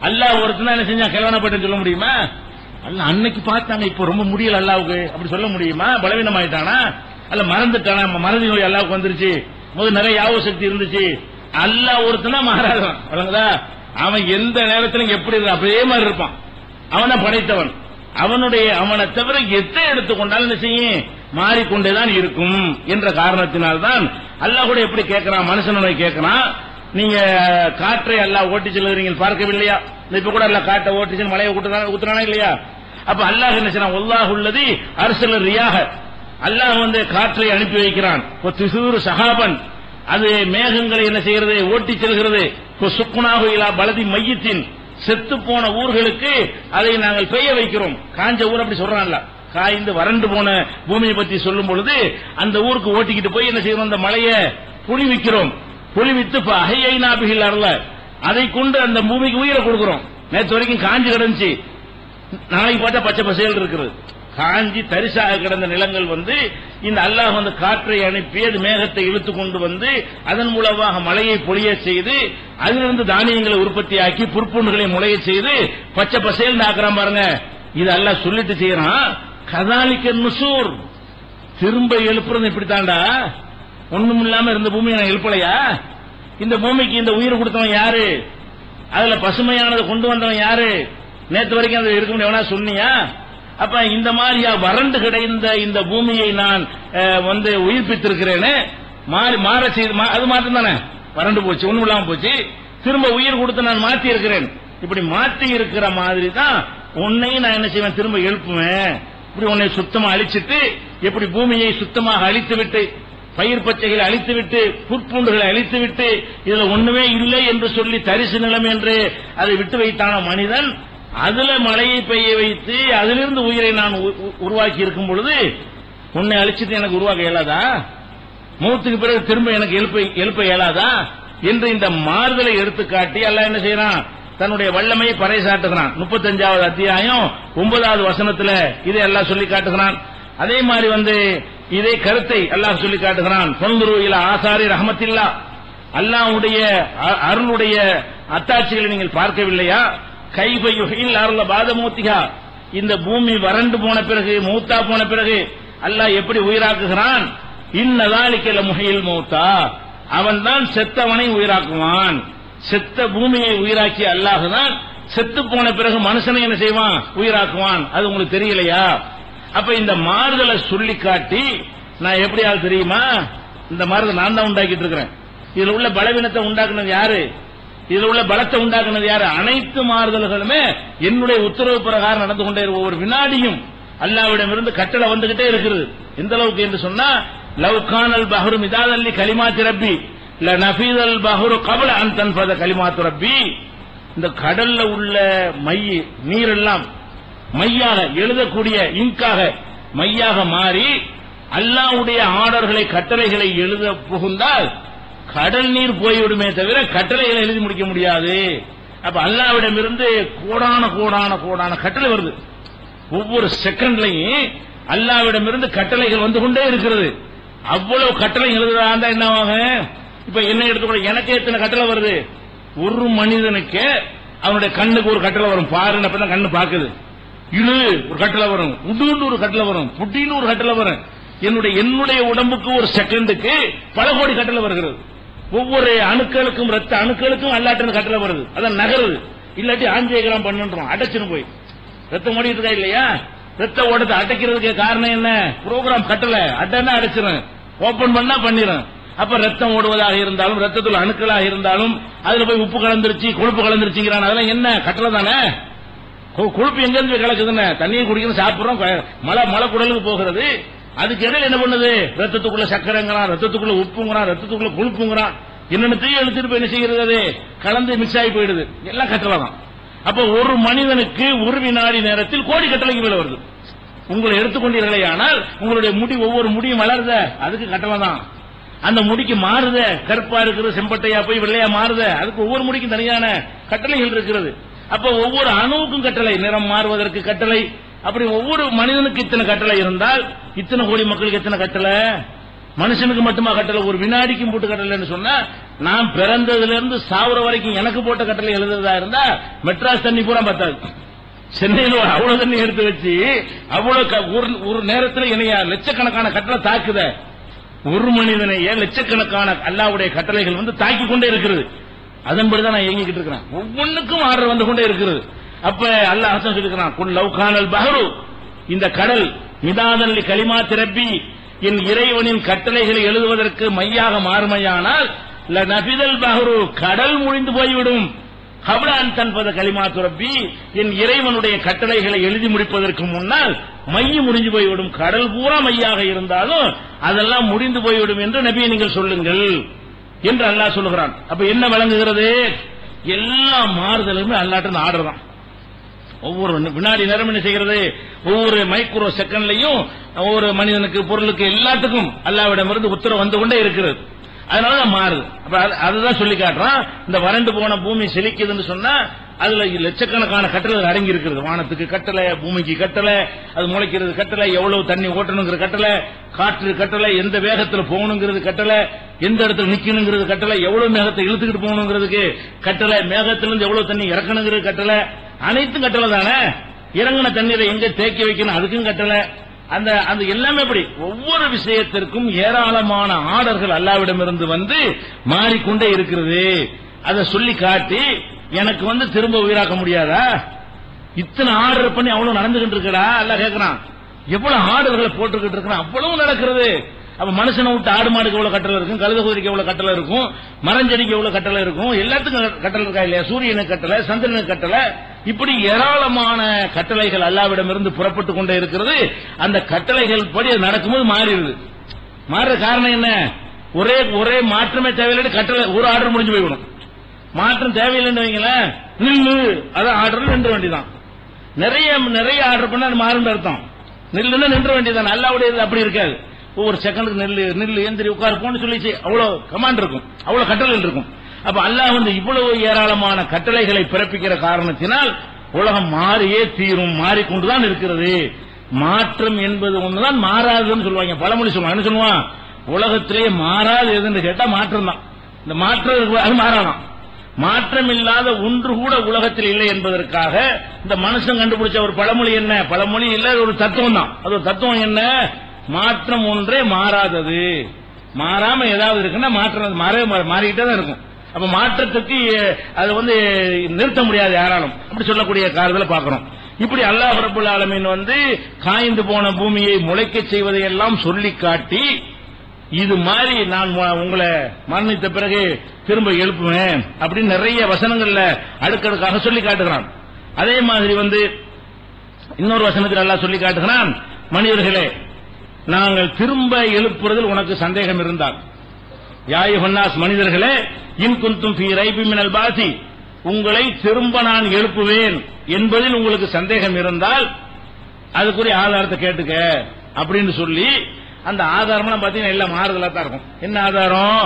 அல்லாஹ் ஒருத்தன் என்ன செஞ்சா கிழவனப்பட்டு சொல்ல முடியுமா? அல்ல அன்னைக்கு பார்த்தாங்க, இப்ப ரொம்ப முடியல அல்லாவுக்கு அப்படி சொல்ல முடியுமா? பலவீனமாயிட்டானா? அல்ல மறந்துட்டானா? மறதி நோய் அல்லாவுக்கு வந்துருச்சு, முதல் நிறைய யாவ சக்தி இருந்துச்சு. அல்லாஹ் ஒருத்தனா மாறாதவன், வழங்குதா? அவன் எந்த நேரத்திலும் எப்படி அப்படியே மாதிரி இருப்பான். அவனை படைத்தவன், அவனை தவிர எதை எடுத்துக்கொண்டாலும் என்ன செய்யும்? மாறிக்கொண்டேதான் இருக்கும் என்ற காரணத்தினால்தான் அல்லாஹ் கூட எப்படி கேட்கிறான்? மனுஷனை கேட்கிறான், நீங்க காற்றை அல்லாஹ் ஓட்டி செல்லுறீங்க பார்க்கவில்லையா? இப்ப கூட அல்லாஹ் காற்றை ஓட்டி சென்று மலையை ஊத்துறானா இல்லையா? அப்ப அல்லாஹ் என்ன செய்யறான்? அல்லாஹ் உள்ளது அரசல ரியாக, அல்லாஹ் காற்றை அனுப்பி வைக்கிறான். சஹாபன், அது மேகங்களை என்ன செய்கிறது? ஓட்டி செல்கிறது. சுக்குனாக இலா பலதி மையத்தின், செத்து போன ஊர்களுக்கு அதை நாங்கள் பெய்ய வைக்கிறோம். காஞ்ச ஊர் அப்படி சொல்றான்ல, காய்ந்து வறண்டு போன பூமியை பற்றி சொல்லும் பொழுது அந்த ஊருக்கு ஓட்டிக்கிட்டு போய் என்ன செய்யறோம்? அந்த மலையை புளிவிக்கிறோம். புளிவித்து அகையை நாபிகள் அருள, அதை கொண்டு அந்த பூமிக்கு உயிரை கொடுக்கிறோம். நேற்று வரைக்கும் காஞ்சி கிடந்துச்சு, நாளைக்கு பார்த்தா பச்சை பசையில் இருக்கிறது. காஞ்சி தரிசாக கிடந்த நிலங்கள் இந்த அல்லாஹ் காற்றை அனுப்பி அது மேகத்தை இழுத்து கொண்டு அதன் மூலமாக மழையை பொழிய செய்து அதிலிருந்து தானியங்களை உற்பத்தியாக்கி புற்புண்களை முளைய செய்து பச்சை பசையில் ஆக்குறான் பாருங்க. இது அல்லாஹ் சொல்லிட்டு செய்யறான். கதாலிக்க நுசூர், திரும்ப எழுப்புறது இப்படித்தாண்டா. ஒண்ணும் இல்லாம இருந்த பூமியை நான் எழுப்பலையா? இந்த பூமிக்கு இந்த உயிர் கொடுத்தவன் யாரு? அதுல பசுமையானதை கொண்டு வந்தவன் யாரு? நேற்று வரைக்கும் அது இருக்கும் எவனா சொன்னியா? அப்ப இந்த மாதிரியா வறண்டு கிடைந்த இந்த பூமியை நான் உயிர்ப்பித்திருக்கிறேன்னு மாற செய்து, அது மாற்றம் தானே. வறண்டு போச்சு, ஒண்ணும் இல்லாம போச்சு, திரும்ப உயிர் கொடுத்து நான் மாத்தி இருக்கிறேன். இப்படி மாற்றி இருக்கிற மாதிரி தான் உன்னையும் நான் என்ன செய்வேன்? திரும்ப எழுப்புவேன். இப்படி உன்னை சுத்தமா அழிச்சிட்டு, எப்படி பூமியை சுத்தமாக அழித்து விட்டு, பயிர் பச்சைகளை அழித்துவிட்டு, புற்பூண்டுகளை அழித்துவிட்டு, இதுல ஒண்ணுமே இல்லை என்று சொல்லி தரிசு நிலம் என்று அதை விட்டு வைத்தான மனிதன், அதுல மழையை பெய்ய வைத்து அதிலிருந்து உயிரை நான் உருவாக்கி இருக்கும் பொழுது உன்னை அழிச்சிட்டு எனக்கு உருவாக்க இயலாதா? மூத்துக்கு பிறகு திரும்ப எனக்கு எழுப்ப இயலாதா என்று இந்த மாறுதலை எடுத்துக்காட்டி அல்லாஹ் என்ன செய்யறான்? தன்னுடைய வல்லமையை பறைசாட்டுகிறான். 35வது அத்தியாயம் 9வது வசனத்துல இதை அல்லாஹ் சொல்லி காட்டுகிறான். அதே மாதிரி இதே கருத்தை அல்லாஹ் சொல்லி காட்டுகிறான். பொன்துரு இலா ஆசாரி ரஹமத்தில்லா, அல்லாஹ்வுடைய அருளுடைய அத்தாட்சிகளை நீங்கள் பார்க்கவில்லையா? கைபயுஹில் அருள பாதமூத்திகா, இந்த பூமி வறண்டு போன பிறகு, மூத்தா போன பிறகு அல்லாஹ் எப்படி உயிராக்குகிறான்? இன்னதாலிக்கல முகையில் மூத்தா, அவன் தான் செத்தவனை உயிராக்குவான். செத்த பூமியை உயிராக்கிய அல்லாஹ் தான் செத்து போன பிறகு மனுஷனை என்ன செய்வான்? உயிராக்குவான். அது உங்களுக்கு தெரியலையா? அப்ப இந்த மாறுதலை சொல்லி காட்டி நான் எப்படியாவது தெரியுமா? இந்த மாறுதல் நான் தான் உண்டாக்கிட்டு இருக்கிறேன். இதுல உள்ள பலவீனத்தை உண்டாக்குனது யாரு? இதுல உள்ள பலத்தை உண்டாக்குனது யாரு? அனைத்து மாறுதல்களுமே என்னுடைய உத்தரவு பிரகாரம் நடந்து கொண்டே ஒவ்வொரு வினாடியும் அல்லாஹ்விடம் இருந்து கட்டளை வந்துகிட்டே இருக்கிறது. எந்த அளவுக்கு என்று சொன்னா, லவ் கானல் பஹ்ரு மிதாதல்லி கலிமாத்தி ரப்பி லநஃபீதல் பஹ்ரு கப்ல அன் தன்ஃபத கலிமாத்து ரப்பி, இந்த கடல்ல உள்ள மை நீரெல்லாம் மையாக எழுதக்கூடிய இங்காக மையாக மாறி அல்லாஹ்வுடைய ஆர்டர்களை கட்டளைகளை எழுத புகுந்தால் கடல் நீர் போய்விடுமே தவிர கட்டளைகளை எழுதி முடிக்க முடியாது. அப்ப அல்லாஹ்விடம் இருந்து கோடான கோடான கோடான கட்டளை வருது. ஒவ்வொரு செகண்ட்லையும் அல்லாஹ்விடம் இருந்து கட்டளைகள் வந்து கொண்டே இருக்கிறது. அவ்வளவு கட்டளை எழுதுறதா இருந்தா என்ன ஆகும்? இப்ப என்ன எடுத்துக்கொள்ள, எனக்கு எத்தனை கட்டளை வருது? ஒரு மனிதனுக்கு அவனுடைய கண்ணுக்கு ஒரு கட்டளை வரும், பாருன்னு அப்பதான் கண்ணு பாக்குது. இழு ஒரு கட்டளை வரும், உடுன்னு ஒரு கட்டளை வரும், புட்டின்னு ஒரு கட்டளை வரும். என்னுடைய உடம்புக்கு ஒரு செகண்டுக்கு பல கோடி கட்டளை வருகிறது. ஒவ்வொரு அணுக்களுக்கும் ரத்த அணுக்களுக்கும் அல்லாட்டு கட்டளை வருது. அதான் நகருது. இல்லாட்டி ஆஞ்சியோகிராம் பண்ணுன்றோம், அடைச்சுன்னு போய் ரத்தம் ஓடிட்டு இருக்கா இல்லையா? ரத்த ஓட்டத்தை அடைக்கிறதுக்கு காரணம் என்ன? புரோகிராம் கட்டளை. அட்டன்னா அடைச்சிடும், ஓபன் பண்ணா பண்ணிடும். அப்ப ரத்தம் ஓடுவதாக இருந்தாலும் ரத்தத்துல அணுக்களாக இருந்தாலும் அதுல போய் உப்பு கலந்துருச்சு கொழுப்பு கலந்துருச்சுங்கிறான். அதெல்லாம் என்ன கட்டளை தானே? கொழுப்பு எங்க இருந்து கலக்குதுன்னு தண்ணியை குடிக்கணும், சாப்பிடுறோம், மலை குடலுக்கு போகிறது. அதுக்கு இடையில என்ன பண்ணுது? ரத்தத்துக்குள்ள சக்கரைங்கிறான், ரத்தத்துக்குள்ள உப்புங்கிறான், ரத்தத்துக்குள்ள கொழுப்புங்கிறான், என்னென்னத்தையும் எடுத்துட்டு போய் என்ன செய்கிறது? அது கலந்து மிக்ஸ் ஆகி போயிடுது. எல்லாம் கட்டளை தான். அப்ப ஒரு மனிதனுக்கு ஒரு வினாடி நேரத்தில் கோடி கட்டளைக்கு மேல வருது. உங்களை எடுத்துக்கொண்டீர்களே ஆனால் உங்களுடைய முடி ஒவ்வொரு முடியும் வளருத, அதுக்கு கட்டளை தான். அந்த முடிக்கு மாறுத, கருப்பா இருக்கிறது செம்பட்டையா போய் வெள்ளையா மாறுத, அதுக்கு ஒவ்வொரு முடிக்கும் தனியான கட்டளைகள் இருக்கிறது. அப்ப ஒவ்வொரு அணுவுக்கும் கட்டளை, நிறம் மாறுவதற்கு கட்டளை. அப்படி ஒவ்வொரு மனிதனுக்கு இத்தனை கட்டளை இருந்தால் இத்தனை கோடி மக்களுக்கு எத்தனை கட்டளை? மனுஷனுக்கு மட்டுமா கட்டளை? ஒரு வினாடிக்கும் போட்டு கட்டளைன்னு சொன்னா, நான் பிறந்ததுல இருந்து சாவர வரைக்கும் எனக்கு போட்ட கட்டளை எழுதுறதா இருந்தா மெட்ராஸ் தண்ணி பூரா பத்தாது. சென்னையில் அவ்வளவு தண்ணி எடுத்து வச்சு அவ்வளவு ஒரு நேரத்தில் இணையா லட்சக்கணக்கான கட்டளை தாக்குத. ஒரு மனிதனையே லட்சக்கணக்கான அல்லாஹ்வுடைய கட்டளைகள் வந்து தாக்கி கொண்டே இருக்கிறது. அதன்படிதான் நான் இயங்கிக்கிட்டு இருக்கிறேன். ஒவ்வொன்றுக்கும் ஆர்டர் வந்து கொண்டே இருக்கிறது. அப்ப அல்லாஹ் சொல்லிருக்கிறான், குல் லவ் கானல் பஹ்ரு, இந்த கடல் மிதாதன் லி கலிமாத்தி ரப்பி, என் இறைவனின் கட்டளைகளை எழுதுவதற்கு மையாக மாறுமையானால் லநஃபிதல் பஹ்ரு, கடல் முடிந்து போய்விடும். கப்ல அன் தன்பத கலிமாத்து ரப்பி, என் இறைவனுடைய கட்டளைகளை எழுதி முடிப்பதற்கு முன்னால் மைய முடிஞ்சு போய்விடும். கடல் பூரா மையாக இருந்தாலும் அதெல்லாம் முடிந்து போய்விடும் என்று நபியை நீங்கள் சொல்லுங்கள் என்று அல்லாஹ் சொல்லுகிறான். அப்ப என்ன விளங்குகிறது? எல்லா மாறுதலுமே அல்லாஹ்வின் ஆர்டர் தான். ஒவ்வொரு வினாடி நேரம் என்ன செய்கிறது? ஒவ்வொரு மைக்ரோ செகண்ட்லையும் ஒவ்வொரு மனிதனுக்கு பொருளுக்கு எல்லாத்துக்கும் அல்லாஹ்விடமிருந்து உத்தரவு வந்து கொண்டே இருக்கிறது. அதனால மாறுது. அப்ப அதுதான் சொல்லி காட்டுறான். இந்த வறண்டு போன பூமி செழிக்குதுன்னு சொன்னா அதுல லட்சக்கணக்கான கட்டளை அடங்கி இருக்கிறது. வானத்துக்கு கட்டளை, பூமிக்கு கட்டளை, அது முளைக்கிறது கட்டளை, எவ்வளவு தண்ணி ஓட்டணுங்கிற கட்டளை, காற்று கட்டளை, எந்த வேகத்துல போகணுங்கிறது கட்டளை, எந்த இடத்துல நிக்கணுங்கிறது கட்டளை, எவ்வளவு மேகத்தை இழுத்துக்கிட்டு போகணுங்கிறதுக்கு கட்டளை, மேகத்திலிருந்து எவ்வளவு தண்ணி இறக்கணுங்கிறது கட்டளை, அனைத்தும் கட்டளை தானே. இறங்கின தண்ணீரை எங்க தேக்கி வைக்கணும் அதுக்கும் கட்டளை. அந்த அந்த எல்லாமே அப்படி ஒவ்வொரு விஷயத்திற்கும் ஏராளமான ஆர்டர்கள் அல்லாஹ்விடமிருந்து வந்து மாறிக்கொண்டே இருக்கிறது. அதை சொல்லி காட்டி எனக்கு வந்து திரும்ப உயிராக்க முடியாதா? இத்தனை ஆர்டர் பண்ணி அவ்வளவு நடந்துகிட்டு இருக்கடா அல்லாஹ் கேட்கிறான். எவ்வளவு ஆர்டர்களை போட்டுக்கிட்டு இருக்கிறான், அவ்வளவு நடக்கிறது. அப்ப மனுஷனை விட்டு ஆடு மாடுக்கு எவ்வளவு கட்டளை இருக்கும், கழுத குதிரைக்கு எவ்வளவு கட்டளை இருக்கும், மரஞ்செடிக்கு எவ்வளவு கட்டளை இருக்கும், எல்லாத்துக்கும் கட்டளை இருக்கா இல்லையா? சூரியனுக்கு கட்டளை, சந்திரனுக்கு கட்டளை, இப்படி ஏராளமான கட்டளைகள் அல்லாஹ்விடமிருந்து புறப்பட்டு கொண்டே இருக்கிறது. அந்த கட்டளைகள் படி அது நடக்கும்போது மாறிடுது. மாறுற காரணம் என்ன? ஒரே மாற்றமே தேவையில்லை. கட்டளை ஒரு ஆர்டர் முடிஞ்சு போய்விடும். மாற்றம் தேவையில்லைன்னு வைங்களேன், நில்லு, அதான் ஆர்டர் நின்ற வேண்டியதான். நிறைய ஆர்டர் பண்ணா மாறும் அர்த்தம். நில்லுன்னு நின்ற வேண்டியதான். அல்லாஹ்வுடைய அப்படி இருக்காது. ஒவ்வொரு செகண்டுக்கு நெல்லு எந்திரி உட்காரு போன்னு சொல்லி அவ்வளவு கமாண்ட் இருக்கும், அவ்வளவு கட்டளை இருக்கும். அப்ப அல்லாஹ் வந்து இவ்வளவு ஏராளமான கட்டளைகளை பிறப்பிக்கிற காரணத்தினால் உலகம் மாறியே தீரும், மாறிக்கொண்டுதான் இருக்கிறது. மாற்றம் என்பது ஒண்ணுதான் மாறாதுன்னு சொல்லுவாங்க. பழமொழி சொல்லுவாங்க. என்ன சொல்லுவான்? உலகத்திலேயே மாறாது எதுன்னு கேட்டா மாற்றம் தான். இந்த மாற்றம் அது மாறாதான். மாற்றம் இல்லாத ஒன்று கூட உலகத்தில் இல்லை என்பதற்காக இந்த மனுஷன் கண்டுபிடிச்ச ஒரு பழமொழி என்ன? பழமொழி இல்ல, ஒரு தத்துவம் தான். அது ஒரு தத்துவம் என்ன? மாற்றம் ஒன்றே மாறாதது. மாறாம ஏதாவது இருக்குன்னா மாற்றம் மாறிக்கிட்டே தான் இருக்கும். அப்ப மாற்றத்துக்கு அது வந்து நிறுத்த முடியாது யாராலும், அப்படி சொல்லக்கூடிய காரணங்களை பார்க்கிறோம். இப்படி அல்லாஹ் ரப்பல் ஆலமீன் வந்து காய்ந்து போன பூமியை முளைக்க செய்வதை எல்லாம் சொல்லி காட்டி, இது மாதிரி நான் உங்களை மரணித்த பிறகு திரும்ப எழுப்புவேன் அப்படின்னு நிறைய வசனங்கள்ல அடுக்கடுக்காக சொல்லி காட்டுகிறான். அதே மாதிரி வந்து இன்னொரு வசனத்தில் அல்லாஹ் சொல்லி காட்டுகிறான், மனிதர்களே நாங்கள் திரும்ப எழுப்புறதில் உனக்கு சந்தேகம் இருந்தால், யா அய்யுஹன்னாஸ், மனிதர்களே, இன் குன்தும் ஃபீ ரைபின் மினல் பாஸி, உங்களை திரும்ப நான் எழுப்புவேன் என்பதில் உங்களுக்கு சந்தேகம் இருந்தால் அதுக்குரிய ஆதாரத்தை கேட்டுக்க அப்படின்னு சொல்லி, அந்த ஆதாரம்லாம் பாத்தீங்கன்னா எல்லாம் மாறுதலா தான் இருக்கும். என்ன ஆதாரம்?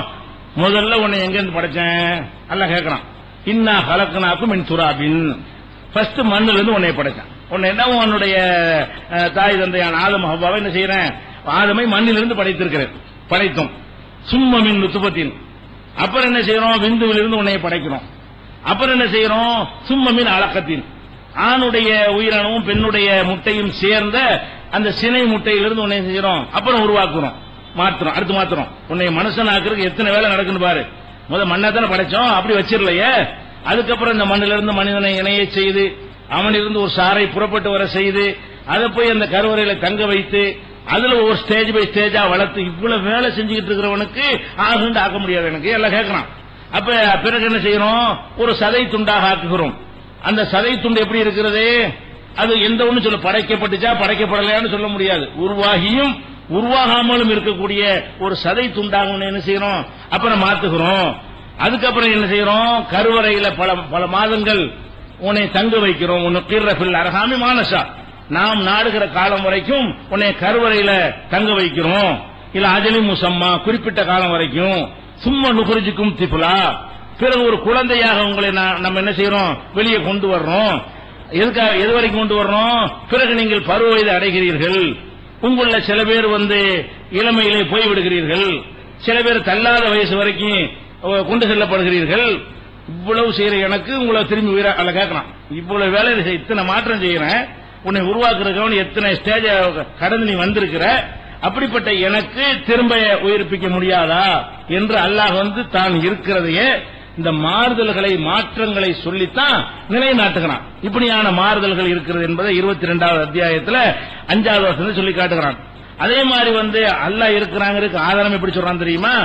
முதல்ல உன்னை எங்க இருந்து படைச்சேன் அல்லாஹ் கேட்கறான். இன்னா ஹலக்னாக்கும் மின் துராபின், ஃபர்ஸ்ட் மண்ணுல இருந்து உன்னை படைச்சேன். உன்னை என்ன, உன்னுடைய தாய் தந்தையான ஆதம் ஹவ்வாவை என்ன செய்யறேன்? ஆதமை மண்ணிலிருந்து படைத்திருக்கிறேன். படைத்தோம். சும்மமின் நுத்துபத்தின், அப்புறம் என்ன செய்யறோம், விந்துவிலிருந்து உன்னை படைக்கிறோம். அப்புறம் என்ன செய்யறோம், சும்மமின் அலக்கத்தின், ஆணுடைய உயிரணுவும் பெண்ணுடைய முட்டையும் சேர்ந்த அந்த சினை முட்டையிலிருந்து உன்னை செய்யறோம். அப்புறம் உருவாக்குறோம், மாத்திரம், அடுத்து மாத்திரம். உன்னை மனுஷன் ஆக்குறதுக்கு எத்தனை வேலை நடக்குன்னு பாரு. முதல் மண்ணை தானே படைச்சோம், அப்படி வச்சிடலையே. அதுக்கப்புறம் இந்த மண்ணிலிருந்து மனிதனை இணைய செய்து அவனிலிருந்து ஒரு சாரை புறப்பட்டு வர செய்து அதை போய் அந்த கருவறையில தங்க வைத்து அதுல ஒரு ஸ்டேஜ் பை ஸ்டேஜா வளர்த்து இவ்வளவு வேலை செஞ்சுக்கிட்டு இருக்கிறவனுக்கு ஆகுண்டு ஆக்க முடியாது எனக்கு எல்லாம் கேட்கறான். அப்ப பிறகு என்ன செய்யறோம், ஒரு சதை துண்டாக ஆக்குகிறோம். அந்த சதை துண்டு எப்படி இருக்கிறது, அது எந்த ஒண்ணு சொல்ல, படைக்கப்பட்டுச்சா படைக்கப்படலையான்னு சொல்ல முடியாது. உருவாகியும் உருவாகாமலும் இருக்கக்கூடிய ஒரு சதை துண்டாக என்ன செய்யறோம், அப்புறம் மாத்துகிறோம். அதுக்கப்புறம் என்ன செய்யறோம், கருவறையில பல மாதங்கள் உன்னை தங்க வைக்கிறோம். உன்னை கீர்ரபில் அரகாமி மானசா, நாம் நாடுகிற காலம் வரைக்கும் உன்னை கருவறையில தங்க வைக்கிறோம். இல்ல அஜலி முசம்மா, குறிப்பிட்ட காலம் வரைக்கும். சும்மா நுகர்ஜிக்கும் திப்புலா, பிறகு ஒரு குழந்தையாக உங்களை நம்ம என்ன செய்யறோம், வெளியே கொண்டு வர்றோம். எது வரைக்கும் கொண்டு வர்றோம், பிறகு நீங்கள் பருவ வயது அடைகிறீர்கள். உங்கள சில பேர் இளமையிலே போய் விடுகிறீர்கள், சில பேர் தள்ளாத வயசு வரைக்கும் கொண்டு செல்லப்படுகிறீர்கள். இவ்வளவு செய்யற எனக்கு உங்களை திரும்பி உயிரை அல்ல கேட்கலாம். இவ்வளவு வேலை இத்தனை மாற்றம் செய்யறேன், உன்னை உருவாக்குறவன் எத்தனை ஸ்டேஜ கடந்து நீ வந்திருக்கிற, அப்படிப்பட்ட எனக்கு திரும்ப உயிர்ப்பிக்க முடியாதா என்று அல்லாஹ் தான் இருக்கிறதையே இந்த மாறுதல்களை மாற்றங்களை சொல்லித்தான் நிலைநாட்டுகிறான். இப்படியான மாறுதல்கள் இருக்கிறது என்பதை 22வது அத்தியாயத்தில் 5வது வசனத்தில் சொல்லி காட்டுகிறான். அதே மாதிரி அல்லாஹ் இருக்கிறாங்கிறதுக்கு ஆதாரம் எப்படி சொல்றான் தெரியுமா,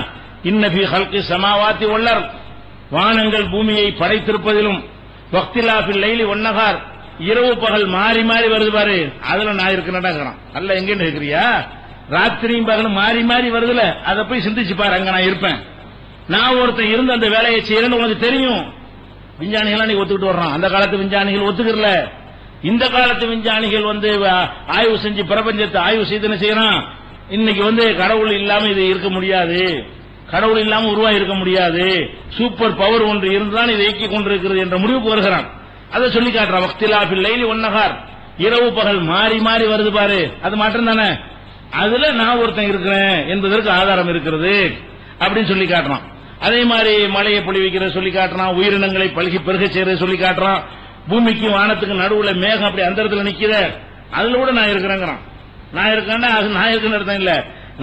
இன்னஃபி ஹல்கி சமாவாத்தி வல்லர், வானங்கள் பூமியை படைத்திருப்பதிலும், வக்திலாஃபில் லைலி வன்னஹார், இரவு பகல் மாறி மாறி வருது பாரு, அதுல நான் இருக்கிறேன். அல்ல எங்கன்னு இருக்கிறியா, ராத்திரியும் பகலும் மாறி மாறி வருதுல, அதை போய் சிந்திச்சு பாரு, அங்க நான் இருப்பேன். நான் ஒருத்தன் இருந்து அந்த வேலையை செய்யறேன்னு உனக்கு தெரியும். விஞ்ஞானிகள் நீ ஒத்துக்கிட்டு வர்றான், அந்த காலத்து விஞ்ஞானிகள் ஒத்துக்கல. இந்த காலத்து விஞ்ஞானிகள் ஆய்வு செஞ்சு பிரபஞ்சத்தை ஆய்வு செய்து செய்யறான். இன்னைக்கு கடவுள் இல்லாம இது இருக்க முடியாது, கடவுள் இல்லாம உருவாகி இருக்க முடியாது, சூப்பர் பவர் ஒன்று இருந்துதான் இதை இயக்கிக் கொண்டிருக்கிறது என்ற முடிவுக்கு வருகிறான். அதை சொல்லி காட்டுறான். வக்திலாஃபில் லைலி வன்னஹார், இரவு பகல் மாறி மாறி வருது பாரு, அது மாற்றம் தானே, அதுல நான் ஒருத்தன் இருக்கிறேன் என்பதற்கு ஆதாரம் இருக்கிறது அப்படின்னு சொல்லி காட்டுறான். அதே மாதிரி மழையை பொழிவிக்கிற சொல்லி காட்டுறான், உயிரினங்களை பல்கி பெருக செய்யறது சொல்லி காட்டுறான். பூமிக்கு வானத்துக்கு நடுவுல மேகம் அப்படி அந்த இடத்துல நிக்கிற, அதுல கூட நான் இருக்கிறேங்கிறான். நான் இருக்கேன்னா அது நான் இருக்குன்னு அர்த்தம் இல்ல,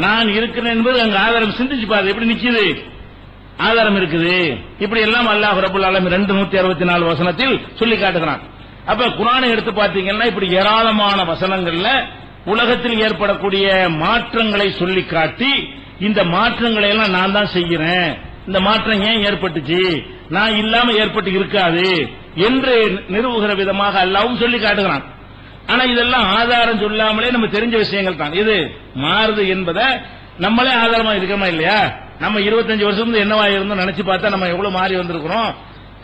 நான் இருக்கிறேன் என்பது அங்க ஆதாரம். சிந்திச்சு பாரு எப்படி நிக்குது, ஆதாரம் இருக்குது. இப்படி எல்லாம் அல்லாஹ் ரப்பல் ஆலமீன் 264 வசனத்தில் சொல்லி காட்டுகிறான். அப்ப குர்ஆனை எடுத்து பார்த்தீங்கன்னா இப்படி ஏராளமான வசனங்கள்ல உலகத்தில் ஏற்படக்கூடிய மாற்றங்களை சொல்லி காட்டி, இந்த மாற்றங்களை எல்லாம் நான் தான் செய்கிறேன், இந்த மாற்றம் ஏன் ஏற்பட்டுச்சு, நான் இல்லாம ஏற்பட்டு இருக்காது என்று நிறுவுகிற விதமாக அல்லாஹ்வும் சொல்லி காட்டுகிறான். ஆனா இதெல்லாம் ஆதாரம் சொல்லாமலே நம்ம தெரிஞ்ச விஷயங்கள் தான். இது மாறுது என்பதை நம்மளே ஆதாரமா இருக்கிறோமா இல்லையா? நம்ம 25 வருஷம் என்னவா இருந்தோம் நினைச்சு பார்த்தா நம்ம எவ்வளவு மாறி வந்திருக்கிறோம்.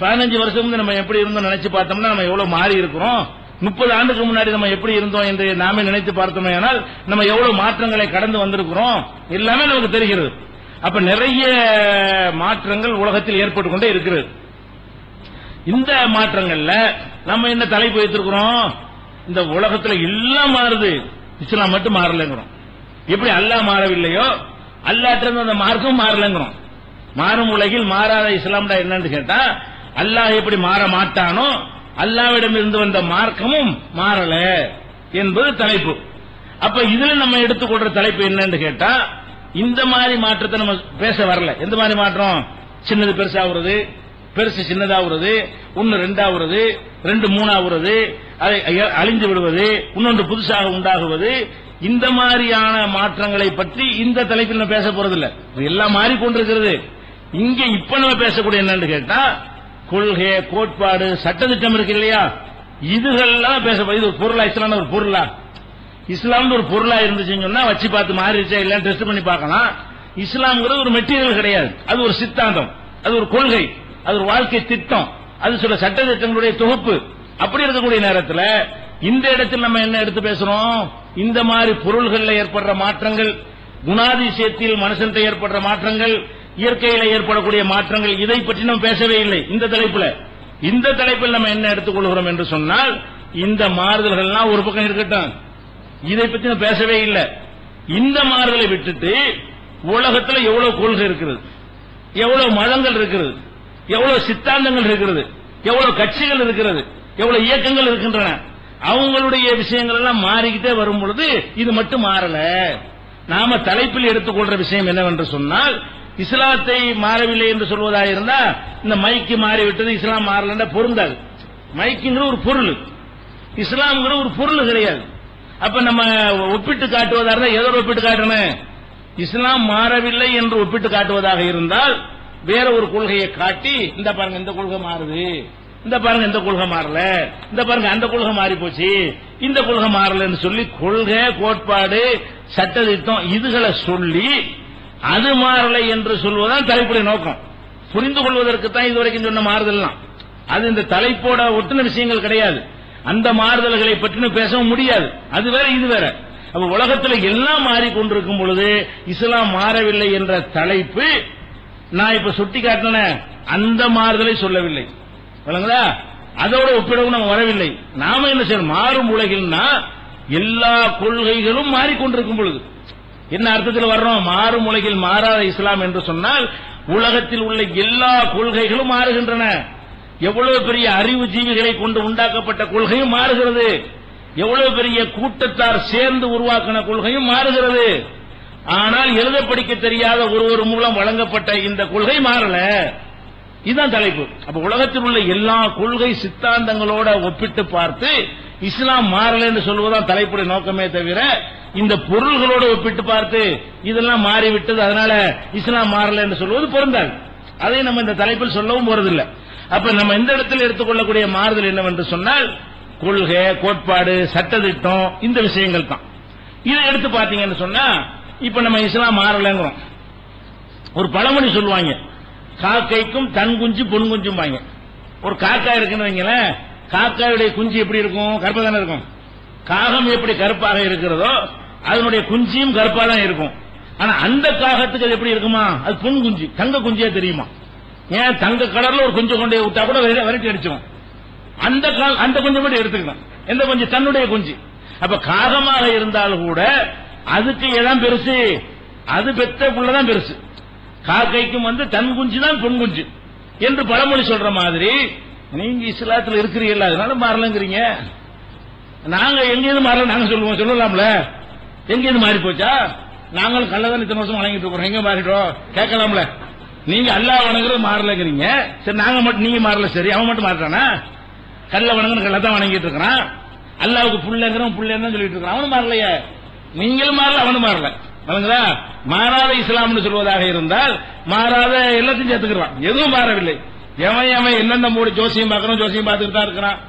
15 வருஷம் நம்ம எப்படி இருந்தோம் நினைச்சு பார்த்தோம்னா நம்ம எவ்வளவு மாறி இருக்கிறோம். 30 ஆண்டுக்கு முன்னாடி நம்ம எப்படி இருந்தோம் என்று நாமே நினைத்து பார்த்தோமே ஆனால் நம்ம எவ்வளவு மாற்றங்களை கடந்து வந்திருக்கிறோம் எல்லாமே நமக்கு தெரிகிறது. அப்ப நிறைய மாற்றங்கள் உலகத்தில் ஏற்பட்டு கொண்டே இருக்கிறது. இந்த மாற்றங்கள்ல நம்ம என்ன தலைப்பு வைத்திருக்கிறோம், இந்த உலகத்துல எல்லாம் மாறுது, இஸ்லாம் மட்டும் மாறலங்கிறோம். எப்படி அல்லாஹ் மாறவில்லையோ அல்லாஹ்ட்ட அந்த மார்க்கம் மாறலங்கிறோம். மாறும் உலகில் மாறாத இஸ்லாம்டா என்னன்னு கேட்டா, அல்லாஹ் எப்படி மாற மாட்டானோ அல்லாஹ்விடம் இருந்து வந்த மார்க்கமும் மாறல என்பது தலைப்பு. அப்ப இதுல நம்ம எடுத்துக்கொள்ற தலைப்பு என்னன்னு கேட்டா, இந்த மாதிரி மாற்றத்தை நம்ம பேச வரல. எந்த மாதிரி மாற்றம், சின்னது பெருசாகிறது, பெருசு சின்னதாகிறது, ஒன்னு ரெண்டாகிறது, 2 3ஆகிறது, அதை அழிந்து விடுவது, இன்னொன்று புதுசாக உண்டாகுவது, இந்த மாதிரியான மாற்றங்களை பற்றி இந்த தலைப்பில் நம்ம பேச போறதில்லை. எல்லாம் மாறிக்கொண்டிருக்கிறது. இங்க இப்ப நம்ம பேசக்கூடிய என்னன்னு கேட்டா, கொள்கை, கோட்பாடு, சட்டத்திட்டம் இருக்கு இல்லையா, இதுகள்லாம் பேச. இது ஒரு பொருளா, இஸ்லாம் ஒரு பொருளா, இஸ்லாம் ஒரு பொருளா இருந்துச்சுன்னு சொன்னா வச்சு பார்த்து மாறிடுச்சா இல்ல டெஸ்ட் பண்ணி பார்க்கலாம். இஸ்லாம்ங்கிறது ஒரு மெட்டீரியல் கிடையாது, அது ஒரு சித்தாந்தம், அது ஒரு கொள்கை, அது ஒரு வாழ்க்கை திட்டம், அது சில சட்டத்திட்டங்களுடைய தொகுப்பு. அப்படி இருக்கக்கூடிய நேரத்தில் இந்த இடத்தில் நம்ம என்ன எடுத்து பேசுறோம், இந்த மாதிரி பொருள்களில் ஏற்படுற மாற்றங்கள், குணாதிசயத்தில் மனுஷன்ட்ட ஏற்படுற மாற்றங்கள், இயற்கையில ஏற்படக்கூடிய மாற்றங்கள், இதை பற்றி நம்ம பேசவே இல்லை இந்த தலைப்புல. இந்த தலைப்பில் நம்ம என்ன எடுத்துக்கொள்கிறோம் என்று சொன்னால், இந்த மாறுதல்கள்லாம் ஒரு பக்கம் இருக்கட்டும், இதை பற்றி நம்ம பேசவே இல்லை. இந்த மாறுதலை விட்டுட்டு உலகத்துல எவ்வளவு கொள்கை இருக்கிறது, எவ்வளவு மதங்கள் இருக்கிறது, எவ்வளவு சித்தாந்தங்கள் இருக்கிறது, எவ்வளவு கட்சிகள் இருக்கிறது, எவ்வளவு இயக்கங்கள் இருக்கின்றன. அவங்களுடைய விஷயங்கள் எல்லாம் மாறிக்கிட்டே வரும் பொழுது இது மட்டும் மாறல. நாம தலைப்பில் எடுத்துக்கொள்ற விஷயம் என்னவென்று சொன்னால், இஸ்லாத்தை மாறவில்லை என்று சொல்வதாக இருந்தா இந்த மைக்கு மாறிவிட்டது இஸ்லாம் மாறலன்னா பொருந்தாது. மைக்குங்கிற ஒரு பொருள், இஸ்லாம்ங்கிற ஒரு பொருள் கிடையாது. அப்ப நம்ம ஒப்பிட்டு காட்டுவதாக இருந்தா எதோட ஒப்பிட்டு காட்டணும்? இஸ்லாம் மாறவில்லை என்று ஒப்பிட்டு காட்டுவதாக இருந்தால் வேற ஒரு கொள்கையை காட்டி, இந்த பாருங்க இந்த கொள்கை மாறுது, இந்த பாருங்க இந்த கொள்கை மாறல, இந்த பாருங்க அந்த கொள்கை மாறி போச்சு, இந்த கொள்கை மாறலன்னு சொல்லி கொள்கை, கோட்பாடு, சட்டத்திட்டம் இதுகளை சொல்லி அது மாறலை என்று சொல்வதுதான் தலைப்புடைய நோக்கம். புரிந்து கொள்வதற்கு தான் இதுவரைக்கும் சொன்ன மாறுதல்லாம். அது இந்த தலைப்போட ஒட்டுன விஷயங்கள் கிடையாது. அந்த மாறுதல்களை பற்றி பேசவும் முடியாது. அது வேற இது வேற. அப்ப உலகத்தில் எல்லாம் மாறிக்கொண்டிருக்கும் பொழுது இஸ்லாம் மாறவில்லை என்ற தலைப்பு நான் இப்ப சுட்டி காட்டின அந்த மாறுதலை சொல்லவில்லை. விளங்குதா? அதோட ஒப்பிடவும் நம்ம வரவில்லை. நாம என்ன செய்யணும்? மாறும் உலகில்னா எல்லா கொள்கைகளும் மாறிக்கொண்டிருக்கும் பொழுது என்ன அர்த்தத்தில் வர்றோம்? மாறும் உலகில் மாறாத இஸ்லாம் என்று சொன்னால் உலகத்தில் உள்ள எல்லா கொள்கைகளும் மாறுகின்றன. எவ்வளவு பெரிய அறிவு ஜீவிகளை கொண்டு உண்டாக்கப்பட்ட கொள்கையும் மாறுகிறது, எவ்வளவு பெரிய கூட்டத்தார் சேர்ந்து உருவாக்கின கொள்கையும் மாறுகிறது. ஆனால் எழுத படிக்க தெரியாத ஒருவர் மூலம் வழங்கப்பட்ட இந்த கொள்கை மாறல. இதுதான் தலைப்பு. அப்ப உலகத்தில் உள்ள எல்லா கொள்கை சித்தாந்தங்களோட ஒப்பிட்டு பார்த்து இஸ்லாம் மாறல என்று சொல்வதுதான் தலைப்புடைய நோக்கமே தவிர, இந்த பொருள்களோடு ஒப்பிட்டு பார்த்து இதெல்லாம் மாறிவிட்டது அதனால இஸ்லாம் மாறல என்று சொல்வது பொருந்தாது. அதை நம்ம இந்த தலைப்பில் சொல்லவும் போறதில்லை. அப்ப நம்ம இந்த இடத்தில் எடுத்துக்கொள்ளக்கூடிய மாறுதல் என்னவென்று சொன்னால் கொள்கை, கோட்பாடு, சட்டத்திட்டம் இந்த விஷயங்கள் தான். இதை எடுத்து பாத்தீங்கன்னு சொன்னா இப்ப நம்ம இஸ்லாம் மாறலங்கிறோம். ஒரு பழமொழி சொல்லுவாங்க, காக்கைக்கும் தன் குஞ்சு பொன் குஞ்சும் வாங்க. ஒரு காக்கா இருக்குன்னு வைங்களேன், காக்காவுடைய குஞ்சு எப்படி இருக்கும்? கருப்பா தானே இருக்கும். காகம் எப்படி கருப்பாக இருக்கிறதோ அதனுடைய குஞ்சியும் கருப்பா தான் இருக்கும். ஆனா அந்த காகத்துக்கு அது எப்படி இருக்குமா? அது பொன் குஞ்சு, தங்க குஞ்சியா தெரியுமா? ஏன் தங்க கலர்ல ஒரு குஞ்சு கொண்டு விட்டா கூட விரட்டி அடிச்சோம். அந்த குஞ்சு மட்டும் எடுத்துக்கலாம். எந்த குஞ்சு? தன்னுடைய குஞ்சு. அப்ப காகமாக இருந்தாலும் கூட அதுக்கு எதான் பெருசு? அது பெத்த புள்ளதான் பெருசு. காக்கைக்கும் தன் குஞ்சு தான் பொன் குஞ்சு என்று பழமொழி சொல்ற மாதிரி நீங்க இஸ்லாத்துல இருக்கிறீங்களா அதனால மாறலங்கிறீங்க. நாங்க எங்கேயிருந்து மாறல நாங்க சொல்லுவோம், சொல்லலாம்ல. எங்கேயிருந்து மாறி போச்சா? நாங்களும் கள்ளதான் இத்தனை வருஷம் வணங்கிட்டு இருக்கோம், எங்க மாறிட்டோம் கேட்கலாம்ல. நீங்க அல்லாஹ் வணங்குறது மாறலங்கிறீங்க. சரி, நாங்க மட்டும் நீங்க மாறல, சரி அவன் மட்டும் மாறானா? கல்ல வணங்குற கள்ளதான் வணங்கிட்டு இருக்கிறான். அல்லாவுக்கு புள்ளங்கிறவன் புள்ளன்னு சொல்லிட்டு இருக்கான், அவனும் மாறலையே. நீங்களும் மாறல, அவனும் மாறல. வணங்குதா? மாறாத இஸ்லாம்னு சொல்வதாக இருந்தால் மாறாத எல்லாத்தையும் சேர்த்துக்கிறான், எதுவும் மாறவில்லை. எவன் என்னென்ன மூடி ஜோசியம் பார்க்கணும், ஜோசியம் பார்த்துட்டு தான் இருக்கிறான்,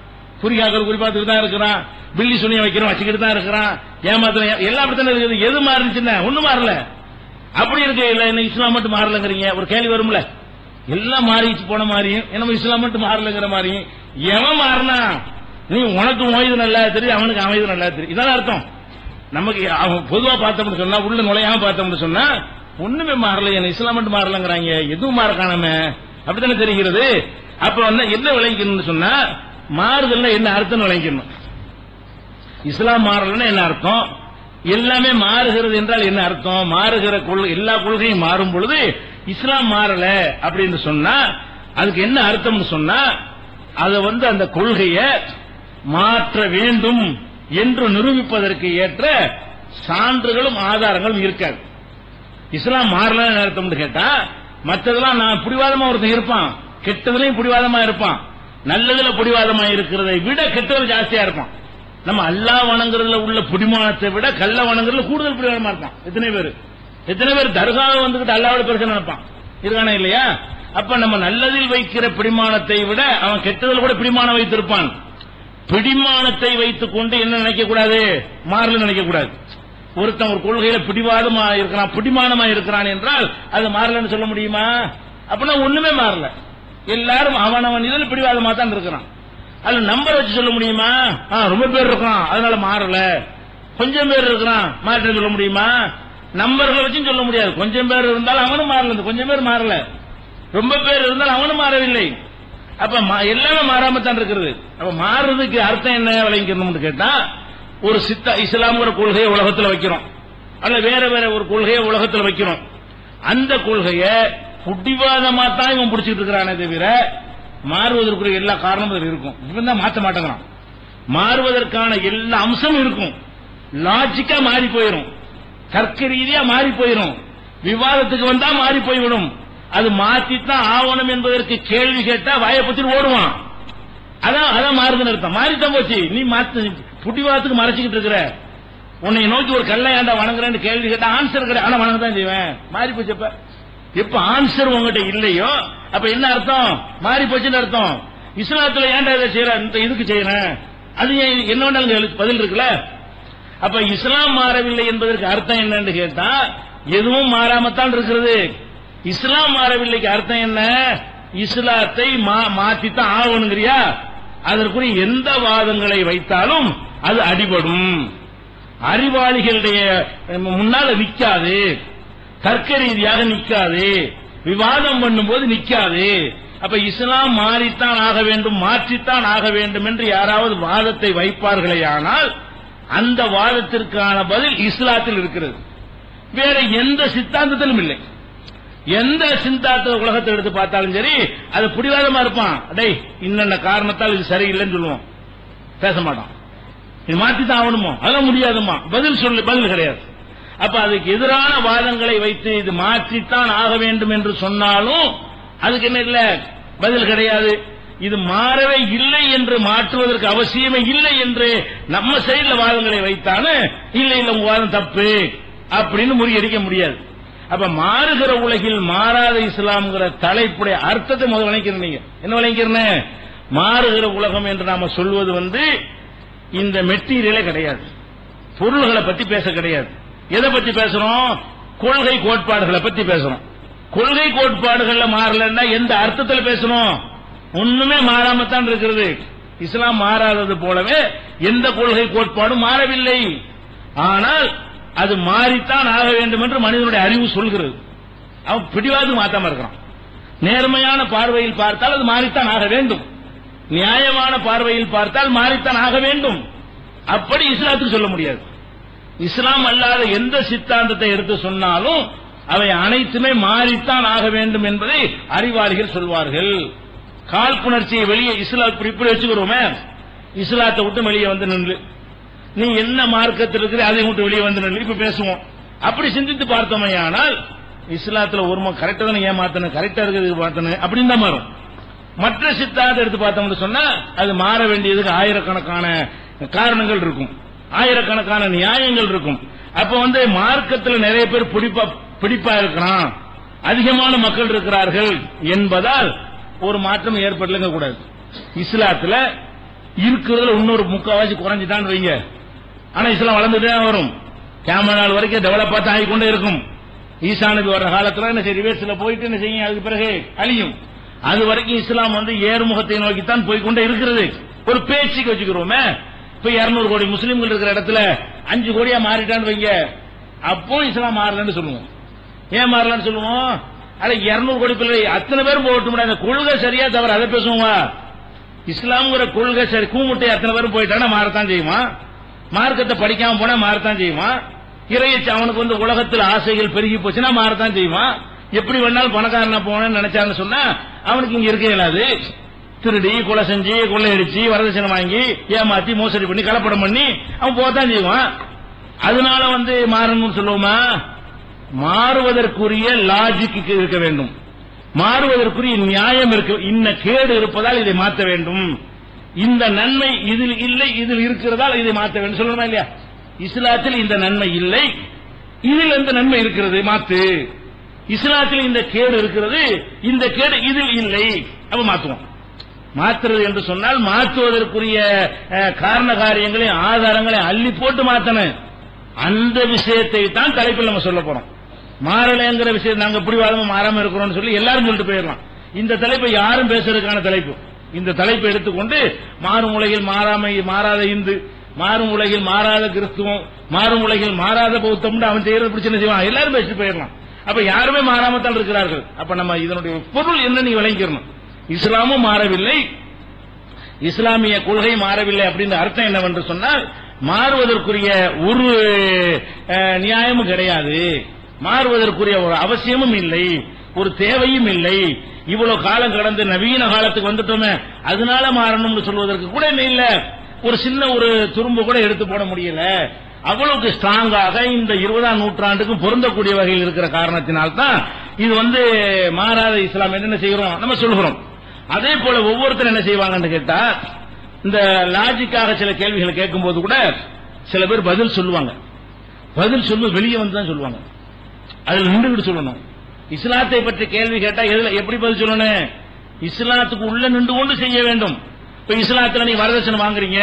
குறிக்காக்கள் குறி பார்த்துட்டு தான் இருக்கிறான், பில்லி சுனியம் வைக்கிறோம் வச்சுக்கிட்டு தான் இருக்கிறான், ஏமாத்திரம் எல்லாம் அப்படித்தானே இருக்குது. எது மாறுச்சுன்னா ஒண்ணும் மாறல. அப்படி இருக்க இல்ல, என்ன இஸ்லாம் மட்டும் மாறலங்கிறீங்க? ஒரு கேள்வி வரும்ல. எல்லாம் மாறிச்சு போன மாதிரியும் என்ன இஸ்லாம் மட்டும் மாறலங்கிற மாதிரியும். எவன் மாறினா நீ உனக்கு ஓய்வு நல்லா தெரியும், அவனுக்கு அமைது நல்லா தெரியும். இதான் அர்த்தம். நமக்கு பொதுவா பார்த்தோம்னு சொன்னா, உள்ள நுழையாம பார்த்தோம்னு சொன்னா ஒண்ணுமே மாறல, என்ன இஸ்லாம் மட்டும் மாறலங்கிறாங்க, எதுவும் மாற காணாம அப்படித்தானே தெரிகிறது. அப்ப என்ன விளங்கிக்கணும்னு சொன்னா மாறுதல்னா என்ன அர்த்தம் விளங்கிக்கணும். இஸ்லாம் மாறலன்னா என்ன அர்த்தம், எல்லாமே மாறுகிறது என்றால் என்ன அர்த்தம், மாறுகிற எல்லா கொள்கையும் மாறும் பொழுது இஸ்லாம் மாறல அப்படின்னு சொன்னா அதுக்கு என்ன அர்த்தம்னு சொன்னா அதை அந்த கொள்கையை மாற்ற வேண்டும் என்று நிரூபிப்பதற்கு ஏற்ற சான்றுகளும் ஆதாரங்களும் இருக்காது. இஸ்லாம் மாறல அர்த்தம் கேட்டா மற்றதெல்லாம் நான் பிடிவாதமா ஒருத்தன் இருப்பான், கெட்டதுலயும் பிடிவாதமா இருப்பான், நல்லதுல பிடிவாதமா இருக்கிறதை விட கெட்டது ஜாஸ்தியா இருப்பான். நம்ம அல்லாஹ் வணங்குறதுல உள்ள பிடிமானத்தை விட கள்ள வணங்குறதுல கூடுதல் பிடிவாதமா இருப்பான். எத்தனை பேர் தர்காவை வந்துகிட்டு அல்லாவோட பிரச்சனை நினைப்பான், இருக்கானே இல்லையா? அப்ப நம்ம நல்லதில் வைக்கிற பிடிமானத்தை விட அவன் கெட்டதில் கூட பிடிமானம் வைத்திருப்பான். பிடிமானத்தை வைத்துக் கொண்டு என்ன நினைக்க கூடாது, மாறல நினைக்க கூடாது. ஒருத்தன் ஒரு கொள்கையில பிடிவாதமா இருக்கிறான், பிடிமானமா இருக்கிறான் என்றால் அது மாறலன்னு சொல்ல முடியுமா? அப்படின்னா ஒண்ணுமே மாறல, எல்லாரும் அவனவன் இதில் பிடிவாதமா தான் இருக்கிறான். அதுல நம்பர் வச்சு சொல்ல முடியுமா? ரொம்ப பேர் இருக்கான் அதனால மாறல, கொஞ்சம் பேர் இருக்கிறான் மாற்ற சொல்ல முடியுமா? நம்பர்களை வச்சும் சொல்ல முடியாது. கொஞ்சம் பேர் இருந்தால் அவனும் மாறல, கொஞ்சம் பேர் மாறல, ரொம்ப பேர் இருந்தால் அவனும் மாறவில்லை. அப்ப எல்லாமே மாறாமத்தான் இருக்கிறது. அப்ப மாறுறதுக்கு அர்த்தம் என்ன விளங்கிக்கணும்னு கேட்டா, ஒரு இஸ்லாம்ங்கிற கொள்கையை உலகத்தில் வைக்கிறோம், அல்ல வேற வேற ஒரு கொள்கையை உலகத்தில் வைக்கிறோம். அந்த கொள்கையை புடிவாதமா தான் இவன் பிடிச்சிட்டு இருக்கிறானே தவிர மாறுவதற்குரிய எல்லா காரணமும் இருக்கும். இவன் தான் மாற்ற மாட்டேங்கிறான். மாறுவதற்கான எல்லா அம்சமும் இருக்கும். லாஜிக்கா மாறி போயிடும், தர்க்க ரீதியா மாறி போயிடும், விவாதத்துக்கு வந்தா மாறி போய்விடும். அது மாற்றித்தான் ஆவணம் என்பதற்கு கேள்வி கேட்டா வாயை பத்திட்டு ஓடுவான். அதான் மாறுதுன்னு அர்த்தம். மாறித்தான் போச்சு. நீ புடிவாதத்துக்கு மறைச்சிக்கிட்டு இருக்கிற. உன்னை நோக்கி ஒரு கல்லை ஏண்டா வணங்குறேன்னு கேள்வி கேட்டா ஆன்சர் கிடையாது. ஆனா வணங்க தான் செய்வேன். மாறி போச்சு. எப்ப ஆன்சர் உங்ககிட்ட இல்லையோ அப்ப என்ன அர்த்தம்? மாறி போச்சுன்னு அர்த்தம். இஸ்லாத்துல ஏன்டா இதை செய்யற, இதுக்கு செய்யறேன், அது என்ன வேண்டாலும் பதில் இருக்குல்ல. அப்ப இஸ்லாம் மாறவில்லை என்பதற்கு அர்த்தம் என்னன்னு கேட்டா எதுவும் மாறாமத்தான் இருக்கிறது. இஸ்லாம் மாறவில்லைக்கு அர்த்தம் என்ன? இஸ்லாத்தை மாற்றித்தான் ஆகணுங்கிறியா? அதற்குரிய எந்த வாதங்களை வைத்தாலும் அது அடிபடும். அறிவாளிகளுடைய முன்னால நிக்காது, தர்க்க ரீதியாக நிக்காது, விவாதம் பண்ணும்போது நிக்காது. அப்ப இஸ்லாம் மாறித்தான் ஆக வேண்டும், மாற்றித்தான் ஆக வேண்டும் என்று யாராவது வாதத்தை வைப்பார்களே ஆனால் அந்த வாதத்திற்கான பதில் இஸ்லாத்தில் இருக்கிறது. வேற எந்த சித்தாந்தத்திலும் இல்லை. எந்த சித்தாந்த உலகத்தை எடுத்து பார்த்தாலும் சரி அது பிடிவாதமா இருப்பான். டேய் இன்னென்ன காரணத்தால் இது சரியில்லைன்னு சொல்லுவோம், பேச மாட்டான். இது மாற்றித்தான் ஆகணுமோ, அதெல்லாம் முடியாதுமா, பதில் கிடையாது. அப்ப அதுக்கு எதிரான வாதங்களை வைத்து இது மாற்றித்தான் ஆக வேண்டும் என்று சொன்னாலும் அதுக்கு என்ன இல்ல, பதில் கிடையாது. இது மாறவே இல்லை என்று மாற்றுவதற்கு அவசியமே இல்லை என்று நம்ம சைடுல வாதங்களை வைத்தாலும் இல்லை உங்க வாதம் தப்பு அப்படின்னு முறியடிக்க முடியாது. அப்ப மாறுகிற உலகில் மாறாத இஸ்லாம்ங்கிற தலைப்புடைய அர்த்தத்தை முதல் விளங்கிறேன். நீங்க என்ன விளங்கிறேன்? மாறுகிற உலகம் என்று நாம சொல்வது இந்த மெட்டீரியலே கிடையாது, பொருள்களை பத்தி பேச கிடையாது. எதை பத்தி பேசுறோம்? கொள்கை கோட்பாடுகளை பத்தி பேசுறோம். கொள்கை கோட்பாடுகள்ல மாறலன்னா எந்த அர்த்தத்தில் பேசணும்? ஒண்ணுமே மாறாமத்தான் இருக்கிறது. இஸ்லாம் மாறாதது போலவே எந்த கொள்கை கோட்பாடும் மாறவில்லை. ஆனால் அது மாறித்தான் ஆக வேண்டும் என்று மனிதனுடைய அறிவு சொல்கிறது. அவன் பிடிவாதம் மாத்தாம இருக்கிறான். நேர்மையான பார்வையில் பார்த்தால் அது மாறித்தான் ஆக வேண்டும், நியாயமான பார்வையில் பார்த்தால் மாறித்தான் ஆக வேண்டும். அப்படி இஸ்லாத்துக்கு சொல்ல முடியாது. இஸ்லாம் அல்லாத எந்த சித்தாந்தத்தை எடுத்து சொன்னாலும் அவை அனைத்துமே மாறித்தான் ஆக வேண்டும் என்பதை அறிவாளிகள் சொல்வார்கள். காழ்ப்புணர்ச்சியை வெளியே இஸ்லாம் இப்படி வச்சுக்கிறோமே, இஸ்லாத்தை விட்டு வெளியே வந்து நின்று நீ என்ன மார்க்கத்தில் இருக்கிற அதை விட்டு வெளியே வந்து நின்று இப்ப பேசுவோம். அப்படி சிந்தித்து பார்த்தோமே ஆனால் இஸ்லாத்துல ஒரு கரெக்டா தான் ஏமாத்தணும், கரெக்டா இருக்கிறது மாத்தணும் அப்படின்னு தான் மாறும். மற்ற சித்தாந்தத்தை எடுத்து பார்த்தோம்னு சொன்னா அது மாற வேண்டியதுக்கு ஆயிரக்கணக்கான காரணங்கள் இருக்கும், ஆயிரக்கணக்கான நியாயங்கள் இருக்கும். அப்ப மார்க்கத்தில் நிறைய பேர் பிடிப்பா இருக்கிறான், அதிகமான மக்கள் இருக்கிறார்கள் என்பதால் ஒரு மாற்றம் ஏற்படலங்க கூடாது. இஸ்லாத்துல இருக்கிறதுல இன்னொரு முக்காவாசி குறைஞ்சுதான் வைங்க. ஆனா இஸ்லாம் வளர்ந்துட்டே வரும். கேம நாள் வரைக்கும் டெவலப் ஆகிக்கொண்டே இருக்கும். ஈசா நபி வர்ற காலத்துல என்ன செய்ய ரிவர்ஸ்ல போயிட்டு என்ன செய்யும், அதுக்கு பிறகு அழியும். அது வரைக்கும் இஸ்லாம் ஏறுமுகத்தை நோக்கித்தான் போய்கொண்டே இருக்கிறது. ஒரு பேச்சுக்கு வச்சுக்கிறோமே, இப்ப 200 கோடி முஸ்லீம்கள் இருக்கிற இடத்துல 5 கோடியா மாறிட்டான்னு வைங்க, அப்போ இஸ்லாம் மாறலன்னு சொல்லுவோம். ஏன் மாறலன்னு சொல்லுவோம்? அட 200 கோடி பிள்ளை அத்தனை பேரும் போகட்டும் முடியாது, கொள்கை சரியா தவிர அதை பேசுவோமா? இஸ்லாம்ங்கிற கொள்கை சரி கூமுட்டை அத்தனை பேரும் போயிட்டானா மாறத்தான் செய்யுமா? மார்க்கத்தை படிக்காம போனா மாறத்தான் செய்யுமா? இறையச்சு அவனுக்கு உலகத்தில் ஆசைகள் பெருகி போச்சுன்னா மாறத்தான் செய்யுமா? எப்படி வேணாலும் பணக்காரனா போனேன்னு நினைச்சான்னு சொன்னா அவனுக்கு இங்க இருக்க இயலாது. திருடி கொலை செஞ்சு கொள்ளையடிச்சு வரதட்சணை வாங்கி ஏமாத்தி மோசடி பண்ணி கலப்படம் பண்ணி அவன் போகத்தான் செய்வான். அதனால மாறணும்னு சொல்லுவோமா? மாறுவதற்குரிய லாஜிக்கு இருக்க வேண்டும், மாறுவதற்குரிய நியாயம் இருக்கு. இன்ன கேடு இருப்பதால் இதை மாற்ற வேண்டும், இந்த நன்மை இதில் இல்லை இதில் இருக்கிறதால் இதை மாற்ற வேண்டும் சொல்லணுமா இல்லையா? இஸ்லாத்தில் இந்த நன்மை இல்லை, இதில் எந்த நன்மை இருக்கிறது மாத்து. இஸ்லாத்தில் இந்த கேடு இருக்கிறது, இந்த கேடு இதில் இல்லை, அப்ப மாற்றுவோம். மாற்றுறது என்று சொன்னால் மாற்றுவதற்குரிய காரண காரியங்களை ஆதாரங்களை அள்ளி போட்டு மாத்தணும். அந்த விஷயத்தை தான் தலைப்பில் நம்ம சொல்ல போறோம். மாறலைங்கிற விஷயம் நாங்க பிடிவாதமா மாறாம இருக்கிறோம் சொல்லி எல்லாரும் சொல்லிட்டு போயிடலாம். இந்த தலைப்பை யாரும் பேசுறதுக்கான தலைப்பு. இந்த தலைப்பை எடுத்துக்கொண்டு மாறும் உலகில் மாறாத இந்து, மாறும் உலகில் மாறாத கிறிஸ்துவம், மாறும் உலகில் மாறாத பௌத்தம் அவன் செய்யறது பிரச்சனை செய்வான், எல்லாரும் பேசிட்டு போயிடலாம். அப்ப யாருமே மாறாமத்தான் இருக்கிறார்கள். அப்ப நம்ம இதனுடைய பொருள் என்ன நீ விளங்கிக்கணும். இஸ்லாமும் மாறவில்லை, இஸ்லாமிய கொள்கை மாறவில்லை அப்படின்னு அர்த்தம் என்னவென்று சொன்னால் மாறுவதற்குரிய ஒரு நியாயமும் கிடையாது. மாறுவதற்குரிய ஒரு அவசியமும் இல்லை, ஒரு தேவையும் இல்லை. இவ்வளவு காலம் கடந்து நவீன காலத்துக்கு வந்துட்டோமே அதனால மாறணும்னு சொல்வதற்கு கூட இல்ல. ஒரு சின்ன ஒரு துரும்பு கூட எடுத்து போட முடியல. அவ்வளவுக்கு ஸ்ட்ராங்காக இந்த 20ஆம் நூற்றாண்டுக்கும் பொருந்தக்கூடிய வகையில் இருக்கிற காரணத்தினால்தான் இது மாறாத இஸ்லாம் என்ன செய்கிறோம் நம்ம சொல்கிறோம். அதே போல ஒவ்வொருத்தரும் என்ன செய்வாங்கன்னு கேட்டா, இந்த லாஜிக்காக சில கேள்விகளை கேட்கும் போது கூட சில பேர் பதில் சொல்லுவாங்க. பதில் சொல்ல வெளியே வந்து தான் சொல்லுவாங்க, அதுல நின்றுகிட்டு சொல்லணும். இஸ்லாத்தை பற்றி கேள்வி கேட்டா எப்படி பதில் சொல்லணும்? இஸ்லாத்துக்கு உள்ள நின்று கொண்டு செய்ய வேண்டும். இப்ப இஸ்லாத்துல நீ வரதட்சணை வாங்குறீங்க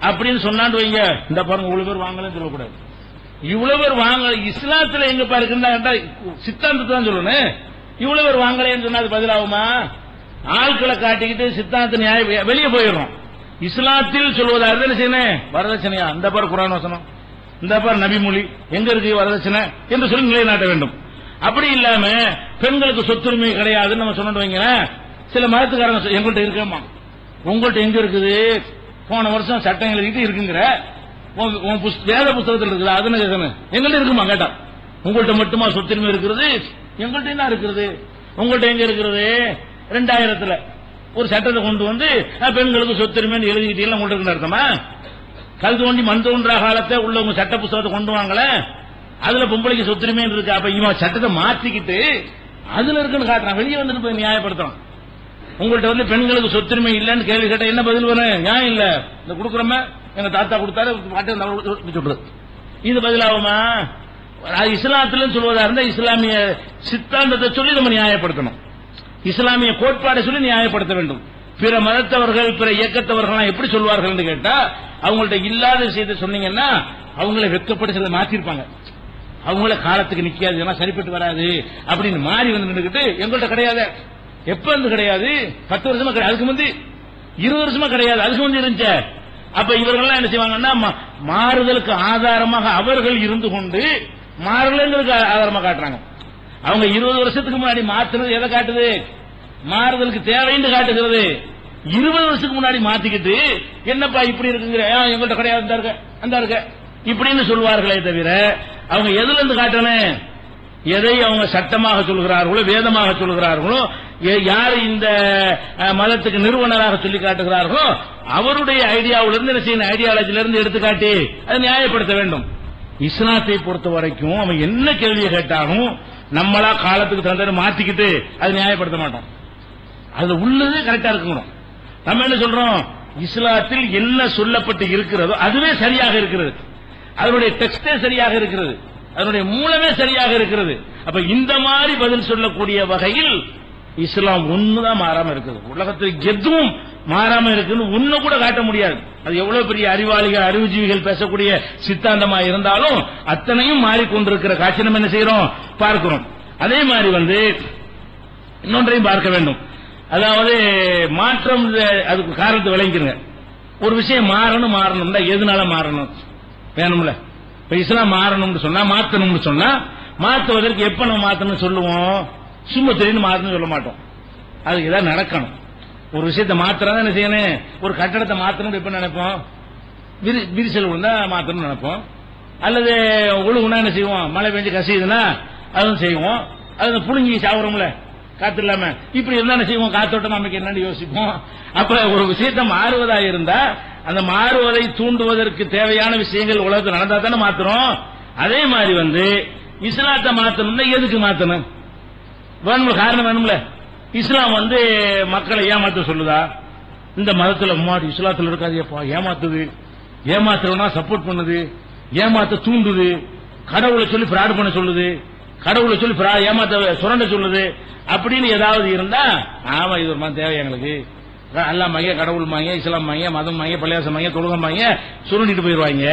அப்படின்னு சொன்னான்னு வைங்க, இந்த பாருங்க இவ்வளவு பேர் வாங்கலன்னு சொல்லக்கூடாது. இவ்வளவு பேர் வாங்க இஸ்லாத்துல எங்க பாருக்குன்னா சித்தாந்தத்தை தான் சொல்லணும். இவ்வளவு பேர் வாங்கலன்னு சொன்னா அது பதிலாகுமா? ஆட்களை காட்டிக்கிட்டு சித்தாந்த நியாயம் வெளியே போயிடுறோம். இஸ்லாத்தில் சொல்வதாக என்ன செய்யணும்? வரதட்சணையா? இந்த பாரு குர்ஆன் வசனம், இந்த பாரு நபிமொழி, எங்க இருக்கு வரதட்சணை என்று சொல்லி நிலைநாட்ட வேண்டும். அப்படி இல்லாம பெண்களுக்கு சொத்துரிமை கிடையாதுன்னு நம்ம சொன்னு வைங்களேன், சில மதத்துக்காரங்க எங்கள்கிட்ட இருக்கமா, உங்கள்கிட்ட எங்க இருக்குது? போன வருஷம் சட்டம் எழுதிட்டு இருக்குங்கிற வேத புத்தகத்தில் இருக்குது, அதுன்னு கேட்கணும். எங்கள்கிட்ட இருக்குமா கேட்டா, உங்கள்கிட்ட மட்டுமா சொத்துரிமை இருக்கிறது? எங்கள்கிட்ட என்ன இருக்கிறது? உங்கள்கிட்ட எங்க இருக்கிறது? 2000 ஒரு சட்டத்தை கொண்டு வந்து பெண்களுக்கு சொத்துரிமை எழுதிக்கிட்டீங்க உங்கள்கிட்ட இருக்கு அர்த்தமா? கல் தோண்டி மண் தோன்றா காலத்தை உள்ள உங்க சட்ட புத்தகத்தை கொண்டு வாங்கல, அதுல பொம்பளைக்கு சொத்துரிமை இருக்கு. அப்ப இவன் சட்டத்தை மாற்றிக்கிட்டு அதுல இருக்குன்னு காட்டுறான், வெளியே வந்துட்டு போய் நியாயப்படுத்துறான். உங்கள்கிட்ட பெண்களுக்கு சொத்துரிமை இல்லைன்னு கேள்வி கேட்டா என்ன பதில் வரும்? ஏன் இல்ல, இந்த கொடுக்குறோமே எங்க தாத்தா கொடுத்தாரு சொல்றது, இது பதிலாகுமா? இஸ்லாத்துல சொல்வதா இருந்தா இஸ்லாமிய சித்தாந்தத்தை சொல்லி நம்ம நியாயப்படுத்தணும், இஸ்லாமிய கோட்பாடை சொல்லி நியாயப்படுத்த வேண்டும். பிற மதத்தவர்கள் பிற இயக்கத்தவர்கள் எப்படி சொல்வார்கள் என்று கேட்டா, அவங்கள்ட்ட இல்லாத விஷயத்தை சொன்னீங்கன்னா அவங்களை வெட்கப்பட்டு சில மாற்றிருப்பாங்க. அவங்கள காலத்துக்கு நிக்காது, சரிப்பட்டு வராது அப்படின்னு மாறி வந்து நின்றுகிட்டு எங்கள்கிட்ட கிடையாது. எப்ப இருந்து கிடையாது? 10 வருஷமா கிடையாது, அதுக்கு முந்தி 20 வருஷமா கிடையாது, அதுக்கு முந்தி இருந்துச்சு. அப்ப இவர்கள் என்ன செய்வாங்கன்னா மாறுதலுக்கு ஆதாரமாக அவர்கள் இருந்து கொண்டு மாறுதலுக்கு ஆதாரமாக காட்டுறாங்க. அவங்க 20 வருஷத்துக்கு முன்னாடி மாத்தினது எதை காட்டுது? மாறுதலுக்கு தேவைன்னு காட்டுகிறது. 20 வருஷத்துக்கு முன்னாடி மாத்திக்கிட்டு என்னப்பா இப்படி இருக்குங்கிற, எங்கள்கிட்ட கிடையாது அந்த இருக்க இப்படின்னு சொல்வார்களே தவிர அவங்க எதுல இருந்து காட்டணும்? எதை அவங்க சட்டமாக சொல்கிறார்களோ வேதமாக சொல்கிறார்களோ, யார் இந்த மதத்துக்கு நிறுவனராக சொல்லி காட்டுகிறார்களோ அவருடைய ஐடியாவிலிருந்து என்ன செய்யணும்? ஐடியாலஜிலிருந்து எடுத்துக்காட்டி அதை நியாயப்படுத்த வேண்டும். இஸ்லாத்தை பொறுத்த வரைக்கும் அவன் என்ன கேள்வியை கேட்டாலும் நம்மளா காலத்துக்கு தகுந்த மாத்திக்கிட்டு அதை நியாயப்படுத்த மாட்டோம். அது உள்ளதே கரெக்டா இருக்கணும். நம்ம என்ன சொல்றோம்? இஸ்லாத்தில் என்ன சொல்லப்பட்டு இருக்கிறதோ அதுவே சரியாக இருக்கிறது, அதனுடைய டெக்ஸ்டே சரியாக இருக்கிறது, அதனுடைய மூலமே சரியாக இருக்கிறது. அப்ப இந்த மாதிரி பதில் சொல்லக்கூடிய வகையில் இஸ்லாம் ஒண்ணுதான் மாறாம இருக்குது. உலகத்தில் எதுவும் மாறாம இருக்குன்னு ஒண்ணு கூட காட்ட முடியாது. அது எவ்வளவு பெரிய அறிவாளிகள் அறிவுஜீவிகள் பேசக்கூடிய சித்தாந்தமா இருந்தாலும் அத்தனையும் மாறிக்கொண்டிருக்கிற காட்சி நம்ம என்ன செய்யறோம்? பார்க்கிறோம். அதே மாதிரி இன்னொன்றையும் பார்க்க வேண்டும். அதாவது மாற்றம், அதுக்கு காரணத்தை விளங்கிருங்க. ஒரு விஷயம் மாறணும்னா எதனால மாறணும் வேணும்ல? இப்ப இஸ்லாம் மாறணும்னு சொன்னா மாத்தணும்னு சொன்னா மாத்துவதற்கு எப்ப நம்ம மாத்தணும் சொல்லுவோம்? சும்மா திடீர்னு மாத்தணும் சொல்ல மாட்டோம். அதுக்கு ஏதாவது நடக்கணும். ஒரு விஷயத்தை மாத்திரம் என்ன செய்யணும்? ஒரு கட்டடத்தை மாத்தணும் எப்ப நினைப்போம்? விரிசல் விழுந்தா மாத்தணும்னு நினைப்போம். அல்லது ஒழுங்குனா என்ன செய்வோம்? மழை பெஞ்சு கசியுதுன்னா அதுவும் செய்வோம். அது புழுங்கி சாவுறோம்ல காத்து இல்லாம, இப்படி இருந்தா என்ன செய்வோம்? காத்தோட்டம் நமக்கு என்னன்னு யோசிப்போம். அப்ப ஒரு விஷயத்தை மாறுவதா இருந்தா அந்த மாறுவதை தூண்டுவதற்கு தேவையான விஷயங்கள் உலகத்தில் நடந்தா தானே மாத்துறோம். அதே மாதிரி இஸ்லாத்தை மாத்தணும்னா எதுக்கு மாத்தணும்? வேணும்ல, காரணம் வேணும்ல. இஸ்லாம் மக்களை ஏமாத்த சொல்லுதா? இந்த மதத்துல முன்னாடி இஸ்லாத்துல இருக்காது, ஏமாத்துது, ஏமாத்துறவனா சப்போர்ட் பண்ணுது, ஏமாத்த தூண்டுது, கடவுளை சொல்லி பிராட் பண்ண சொல்லுது, கடவுளை சொல்லி ஏமாத்த சுரண்ட சொல்லுது அப்படின்னு ஏதாவது இருந்தா, ஆமா இது ஒரு மாதிரி தேவை எங்களுக்கு, அல்லா மைய கடவுள் மைய இஸ்லாம் மைய மதம் மைய பள்ளியாசம் மைய தொழுக மைய சுருண்டிட்டு போயிருவாங்க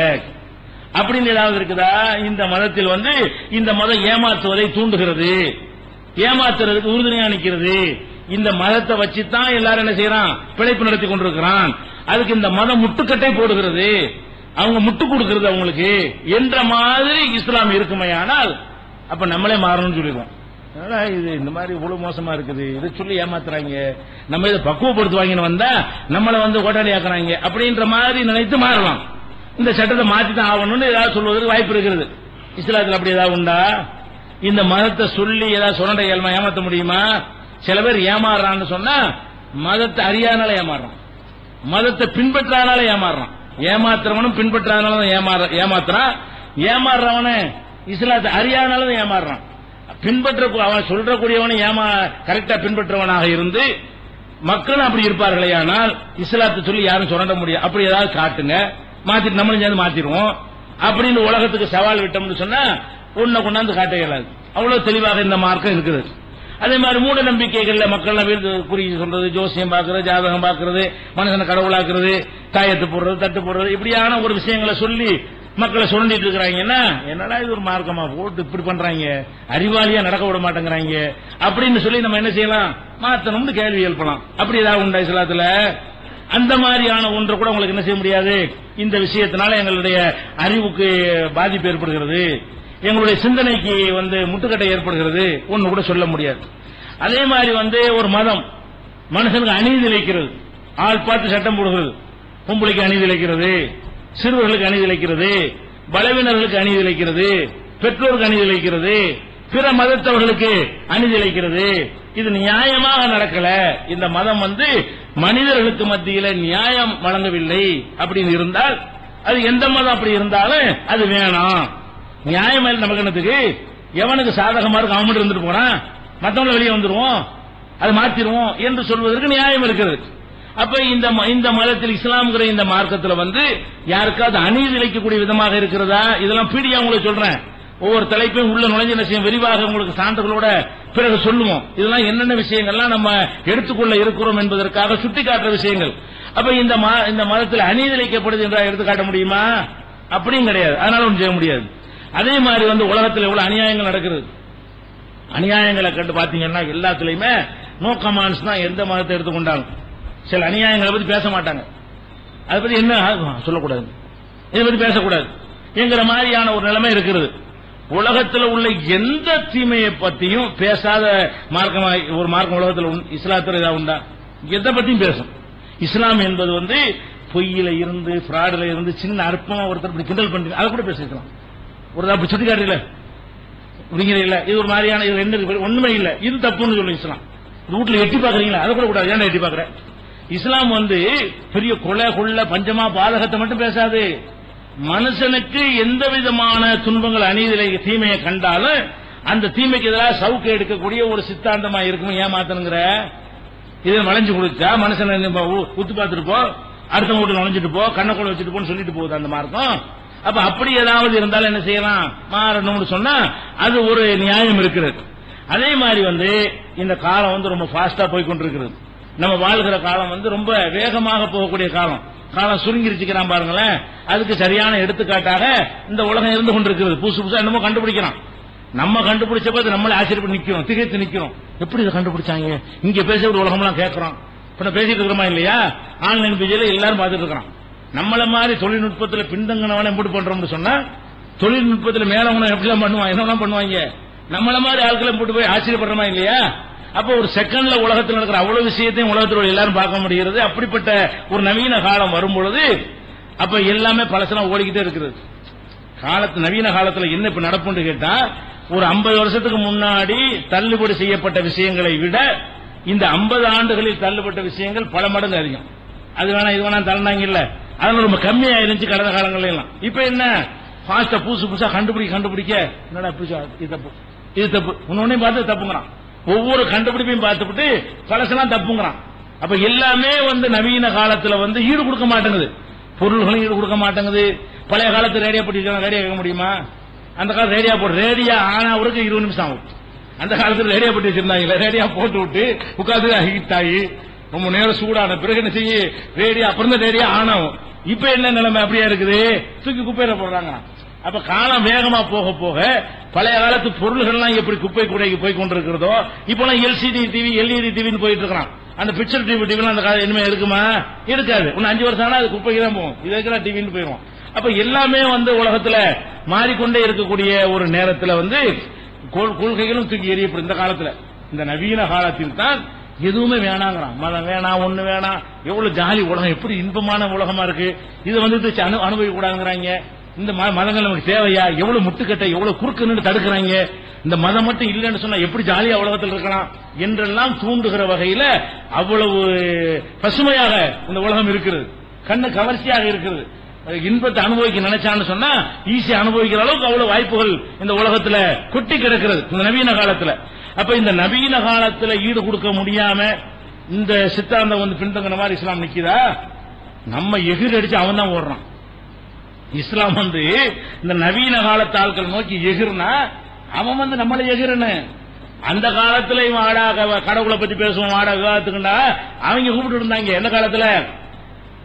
அப்படின்னு ஏதாவது இருக்குதா? இந்த மதத்தில் இந்த மதம் ஏமாற்றுவதை தூண்டுகிறது, ஏமாத்துறதுக்கு உறுதுணையா நிற்கிறது. இந்த மதத்தை வச்சுதான் எல்லாரும் என்ன செய்யறான்? பிழைப்பு நடத்தி கொண்டிருக்கிறான். அதுக்கு இந்த மதம் முட்டுக்கட்டை போடுகிறது, அவங்க முட்டு கொடுக்கிறது அவங்களுக்கு என்ற மாதிரி இஸ்லாம் இருக்குமையானால் அப்ப நம்மளே மாறணும்னு சொல்லிடுவோம். இது இந்த மாதிரி இவ்வளவு மோசமா இருக்குது, இதை சொல்லி ஏமாத்துறாங்க, நம்ம இதை பக்குவப்படுத்துவாங்கன்னு வந்தா நம்மளை கோட்டாளி ஆக்குறாங்க அப்படின்ற மாதிரி நினைத்து மாறலாம். இந்த சட்டத்தை மாற்றி தான் ஆகணும்னு ஏதாவது சொல்வதற்கு வாய்ப்பு இருக்கிறது. இஸ்லாத்தில் அப்படி ஏதாவது உண்டா? இந்த மதத்தை சொல்லி ஏதாவது சுரண்டை ஏமாத்த முடியுமா? சில பேர் ஏமாறுறான்னு சொன்னா மதத்தை அறியாதனால ஏமாறுறான், மதத்தை பின்பற்றாதனால ஏமாறுறான். ஏமாத்துறவனும் பின்பற்றாதனால ஏமாத்துறான், ஏமாறுறவன இஸ்லாத்தை அறியாதனால ஏமாறுறான். பின்பற்ற அவன் சொல்றக்கூடியவனும் கரெக்டா பின்பற்றவனாக இருந்து மக்களும் அப்படி இருப்பார்களே, ஆனால் இஸ்லாத்தை சொல்லி யாரும் சுரண்ட முடியாது. அப்படி ஏதாவது காட்டுங்க, மாத்திட்டு நம்மளும் சேர்ந்து மாத்திடுவோம் அப்படின்னு உலகத்துக்கு சவால் விட்டோம்னு சொன்னா உன்னை கொண்டாந்து காட்ட இயலாது. அவ்வளவு தெளிவாக இந்த மார்க்கம் இருக்குது. அதே மாதிரி மூட நம்பிக்கைகள்ல மக்கள் குறி சொல்றது, ஜோசியம் பார்க்கறது, ஜாதகம் பார்க்கறது, மனுஷனை கடவுளாக்குறது, தாயத்து போடுறது, தட்டு போடுறது, இப்படியான ஒரு விஷயங்களை சொல்லி மக்களை சுரண்டிட்டு இருக்கிறாங்கன்னா என்னடா இது ஒரு மார்க்கமா போட்டு இப்படி பண்றாங்க, அறிவாளியா நடக்க விட மாட்டேங்கிறாங்க அப்படின்னு சொல்லி நம்ம என்ன செய்யலாம், மாத்தணும்னு கேள்வி எழுப்பலாம். அப்படி ஏதாவது உண்டா இஸ்லாத்துல? அந்த மாதிரியான ஒன்றை கூட உங்களுக்கு என்ன செய்ய முடியாது. இந்த விஷயத்தினால எங்களுடைய அறிவுக்கு பாதிப்பு ஏற்படுகிறது, எங்களுடைய சிந்தனைக்கு முட்டுக்கட்டை ஏற்படுகிறது, ஒன்னு கூட சொல்ல முடியாது. அதே மாதிரி ஒரு மதம் மனுஷனுக்கு அநீதி இழைக்கிறது, ஆள் பார்த்து சட்டம் போடுகிறது, பொம்பளைக்கு அநீதி இழைக்கிறது, சிறுவர்களுக்கு அநீதி இழைக்கிறது, பலவீனர்களுக்கு அநீதி இழைக்கிறது, பெற்றோருக்கு அநீதி இழைக்கிறது, பிற மதத்தவர்களுக்கு அநீதி இழைக்கிறது. இது நியாயமாக நடக்கல. இந்த மதம் மனிதர்களுக்கு மத்தியில நியாயம் வழங்கவில்லை அப்படின்னு இருந்தால் அது எந்த மதம் அப்படி இருந்தாலும் அது வேணாம். நியாயம் நமக்கு என்னத்துக்கு? எவனுக்கு சாதகமா இருக்கு அவன் மட்டும் இருந்துட்டு போறான், மத்தவங்களை வெளியே வந்துருவோம், அதை மாத்திருவோம் என்று சொல்வதற்கு நியாயம் இருக்கிறது. அப்ப இந்த மதத்தில் இஸ்லாம்ங்கிற இந்த மார்க்கத்தில் யாருக்காவது அநீதி இழைக்கக்கூடிய விதமாக இருக்கிறதா? இதெல்லாம் பீடியா உங்களுக்கு சொல்றேன். ஒவ்வொரு தலைப்பையும் உள்ள நுழைஞ்ச விஷயம் விரிவாக உங்களுக்கு சான்றுகளோட பிறகு சொல்லுவோம். இதெல்லாம் என்னென்ன விஷயங்கள்லாம் நம்ம எடுத்துக்கொள்ள இருக்கிறோம் என்பதற்காக சுட்டிக்காட்டுற விஷயங்கள். அப்ப இந்த மதத்தில் அநீதி இழைக்கப்படுது என்றால் எடுத்துக்காட்ட முடியுமா? அப்படியும் கிடையாது. அதனால ஒன்றும் செய்ய முடியாது. அதே மாதிரி உலகத்தில் எவ்வளவு அநியாயங்கள் நடக்கிறது. அநியாயங்களை கண்டு பாத்தீங்கன்னா எல்லாத்திலையுமே நோ கமாண்ட்ஸ் தான் எந்த மதத்தை எடுத்துக்கொண்டாங்க. சில அநியாயங்களை பத்தி பேச மாட்டாங்க, அதை பத்தி என்ன சொல்லக்கூடாது, இதை பத்தி பேசக்கூடாது என்கிற மாதிரியான ஒரு நிலைமை இருக்கிறது. உலகத்தில் உள்ள எந்த தீமையை பத்தியும் பேசாத மார்க்கம் ஒரு மார்க்கம் உலகத்தில் இஸ்லாத்தில் ஏதாவது உண்டா? எதை பத்தியும் பேசும். இஸ்லாம் என்பது பொய்யில இருந்து பிராடுல இருந்து சின்ன அற்பமா ஒருத்தர் கிண்டல் பண்ணி அதை கூட பேசிக்கலாம். ஒரு அப்படி சுட்டி காட்டுல இல்ல, இது ஒரு மாதிரியான இது என்ன ஒண்ணுமே இல்ல, இது தப்புன்னு சொல்லு இஸ்லாம். வீட்டுல எட்டி பாக்குறீங்களா? அதை கூட கூடாது. ஏன்னா எட்டி பாக்குற இஸ்லாம் பெரிய கொலை கொள்ள பஞ்சமா பாதகத்தை மட்டும் பேசாது. மனுஷனுக்கு எந்த விதமான துன்பங்கள் அநீதிலை தீமையை கண்டாலும் அந்த தீமைக்கு எதிராக சவுக்கு எடுக்கக்கூடிய ஒரு சித்தாந்தமா இருக்கும். ஏமாத்தனுங்கிற இதை வளைஞ்சு கொடுத்தா மனுஷனை உத்து பார்த்துட்டு போ, அடுத்த வீட்டு நுழைஞ்சிட்டு போ, கண்ணக்குள்ள வச்சுட்டு போன்னு சொல்லிட்டு போகுது அந்த மார்க்கம். அப்ப அப்படி ஏதாவது இருந்தாலும் என்ன செய்யலாம், மாறணும்னு சொன்னா அது ஒரு நியாயம் இருக்கிறது. அதே மாதிரி இந்த காலம் ரொம்ப ஃபாஸ்டா போய்கொண்டிருக்கிறது. நம்ம வாழ்கிற காலம் ரொம்ப வேகமாக போகக்கூடிய காலம். காலம் சுருங்கிருச்சுக்கிறான் பாருங்களேன். அதுக்கு சரியான எடுத்துக்காட்டாக இந்த உலகம் இருந்து கொண்டிருக்கிறது. புதுசு புதுசா என்னமோ கண்டுபிடிக்கிறான். நம்ம கண்டுபிடிச்சப்ப நம்மளே ஆச்சரியப்பட்டு நிக்கிறோம், திகைத்து நிக்கிறோம். எப்படி இதை கண்டுபிடிச்சாங்க? இங்க பேசக்கூடிய உலகம்லாம் கேட்கிறோம். இப்ப பேசிட்டு இருக்கிறோமா இல்லையா? ஆன்லைன் பேஜில எல்லாரும் பார்த்துட்டு இருக்கிறான். நம்மள மாதிரி தொழில்நுட்பத்தில் பின்தங்கினவன எப்படி பண்றோம்னு சொன்னா, தொழில்நுட்பத்தில் மேலவன எப்படிலாம் பண்ணுவான், என்ன பண்ணுவாங்க. நம்மள மாதிரி ஆட்களை போட்டு போய் ஆச்சரியப்படுறோமா இல்லையா? அப்ப ஒரு செகண்ட்ல உலகத்தில் இருக்கிற அவ்வளவு விஷயத்தையும் உலகத்தில் எல்லாரும் பார்க்க முடிகிறது. அப்படிப்பட்ட ஒரு நவீன காலம் வரும்பொழுது அப்ப எல்லாமே பழசெல்லாம் ஓடிக்கிட்டே இருக்கிறது. நவீன காலத்துல என்ன இப்ப நடப்புன்னு கேட்டா, ஒரு 50 வருஷத்துக்கு முன்னாடி தள்ளுபடி செய்யப்பட்ட விஷயங்களை விட இந்த 50 ஆண்டுகளில் தள்ளுபட்ட விஷயங்கள் பல மடங்கு அதிகம். அது வேணா இது வேணா தள்ளினாங்க இல்ல, அதனால ரொம்ப கம்மியா இருந்துச்சு கடந்த காலங்கள் எல்லாம். இப்ப என்ன பாஸ்டா புதுசு புதுசா கண்டுபிடிக்க என்னடா இது தப்பு இது தப்பு ஒன்னொன்னையும் பார்த்து தப்புங்கிறான். ஒவ்வொரு கண்டுபிடிப்பையும் பார்த்துட்டு பழசெல்லாம் தப்புங்கிறான். அப்ப எல்லாமே நவீன காலத்துல ஈடு கொடுக்க மாட்டேங்குது, பொருள்களும் ஈடு கொடுக்க மாட்டேங்குது. பழைய காலத்து ரேடியோ போட்டு ரேடியோ கேட்க முடியுமா? அந்த காலத்து ரேடியோ போட்டு ரேடியோ ஆனாவுக்கு 20 நிமிஷம் ஆகும். அந்த காலத்துல ரேடியோ போட்டு வச்சிருந்தாங்க, ரேடியோ போட்டு விட்டு உட்காந்து ஹீட் ஆகி ரொம்ப நேரம் சூடான பிறகு என்ன செய்ய ரேடியோ அப்புறம் தான் ரேடியோ ஆனாவும். இப்ப என்ன நிலைமை அப்படியே இருக்குது, தூக்கி குப்பையில போடுறாங்க. அப்ப காலம் வேகமா போக போக பழைய காலத்து பொருள்கள்லாம் எப்படி குப்பை கூடைக்கு போய் கொண்டிருக்கிறதோ இப்பெல்லாம் எல்சிடி டிவி எல்இடி டிவின்னு போயிட்டு இருக்கான். அந்த பிக்சர் டிவி அந்த காலம் இனிமே இருக்குமா? இருக்காது. இன்னும் 5 வருஷம் ஆனா அது குப்பைக்கு தான் போகும், இதுக்கு டிவின்னு போயிடும். அப்ப எல்லாமே உலகத்துல மாறிக்கொண்டே இருக்கக்கூடிய ஒரு நேரத்தில் கொள்கைகளும் தூக்கி எறியப்படும். இந்த காலத்துல இந்த நவீன காலத்தில் தான் எதுவுமே வேணாங்கிறான். மதம் வேணாம், ஒண்ணு வேணாம். எவ்வளவு ஜாலி உலகம், எப்படி இன்பமான உலகமா இருக்கு, இது அனுபவிக்க கூடாதுங்கிறாங்க. இந்த மதங்கள் நமக்கு தேவையா? எவ்வளவு முட்டுக்கட்டை, எவ்வளவு குறுக்கு தடுக்கிறாங்க. இந்த மதம் மட்டும் இல்லைன்னு சொன்னா எப்படி ஜாலியா உலகத்தில் இருக்கலாம் என்றெல்லாம் தூண்டுகிற வகையில அவ்வளவு பசுமையாக இந்த உலகம் இருக்கிறது, கண்ணு கவர்ச்சியாக இருக்கிறது. இன்பத்தை அனுபவிக்க நினைச்சான்னு சொன்னா ஈஸியா அனுபவிக்கிற அளவுக்கு அவ்வளவு வாய்ப்புகள் இந்த உலகத்துல கொட்டி கிடக்கிறது இந்த நவீன காலத்துல. அப்ப இந்த நவீன காலத்துல ஈடு கொடுக்க முடியாம இந்த சித்தாந்தம் வந்து பின்தங்கின மாதிரி இஸ்லாம் நிக்குதா? நம்ம எகிர் அடிச்சு அவன் தான் ஓடுறான். இஸ்லாம் வந்து இந்த நவீன காலத்து ஆட்கள் நோக்கி எகிர்னா அவன் வந்து நம்மளை எகிரனு. அந்த காலத்துல இவன் ஆடா கடவுளை பத்தி பேசுவோம், ஆடா விவாதத்துக்குண்டா அவங்க கூப்பிட்டு இருந்தாங்க. எந்த காலத்துல?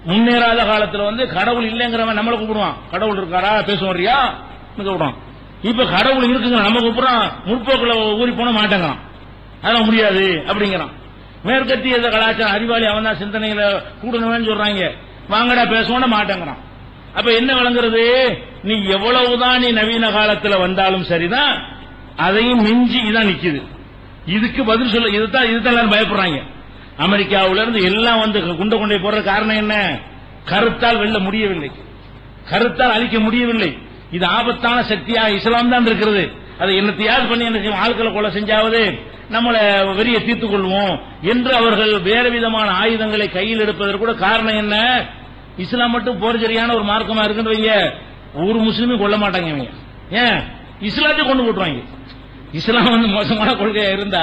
முன்னேறாத காலத்துல வந்து கடவுள் இல்லைங்கிறவன் நம்மளை கூப்பிடுவான். கடவுள் இருக்காரா பேசுவோம்றியா கூப்பிடுவான். இப்ப கடவுள் இருக்குங்க நம்ம கூப்பிடுறான். முற்போக்குல ஊறி போன மாட்டேங்கிறான், அதெல்லாம் முடியாது அப்படிங்கிறான். மேற்கத்திய கலாச்சாரம் அறிவாளி அவன் தான் சிந்தனையில கூடணும்னு சொல்றாங்க. வாங்கடா பேசுவோம் மாட்டேங்கிறான். அப்ப என்ன விளங்குறது? நீ எவ்வளவுதான் நீ நவீன காலத்துல வந்தாலும் சரிதான், அதையும் மிஞ்சி இதான் நிக்குது. இதுக்கு பதில் சொல்ல இதுதான் எல்லாரும் பயப்படுறாங்க. அமெரிக்காவில இருந்து எல்லாம் வந்து குண்டை கொண்டே போற காரணம் என்ன? கருத்தால் வெல்ல முடியவில்லை, கருத்தால் அழிக்க முடியவில்லை. இது ஆபத்தான சக்தியாக இஸ்லாம் தான் இருக்கிறது. அதை என்னத்தையாவது பண்ணி என்ன ஆட்களை கொலை செஞ்சாவது நம்மளை வெறிய தீர்த்துக் கொள்வோம் என்று அவர்கள் வேறு விதமான ஆயுதங்களை கையில் எடுப்பதற்கு கூட காரணம் என்ன? இஸ்லாம் மட்டும் போர் சரியான ஒரு மார்க்கமா இருக்குன்னு வைங்க, ஒரு முஸ்லீமும் கொல்ல மாட்டாங்க இவங்க. ஏன்? இஸ்லாத்தை கொண்டு போட்டுவாங்க. இஸ்லாம் வந்து மோசமான கொள்கையா இருந்தா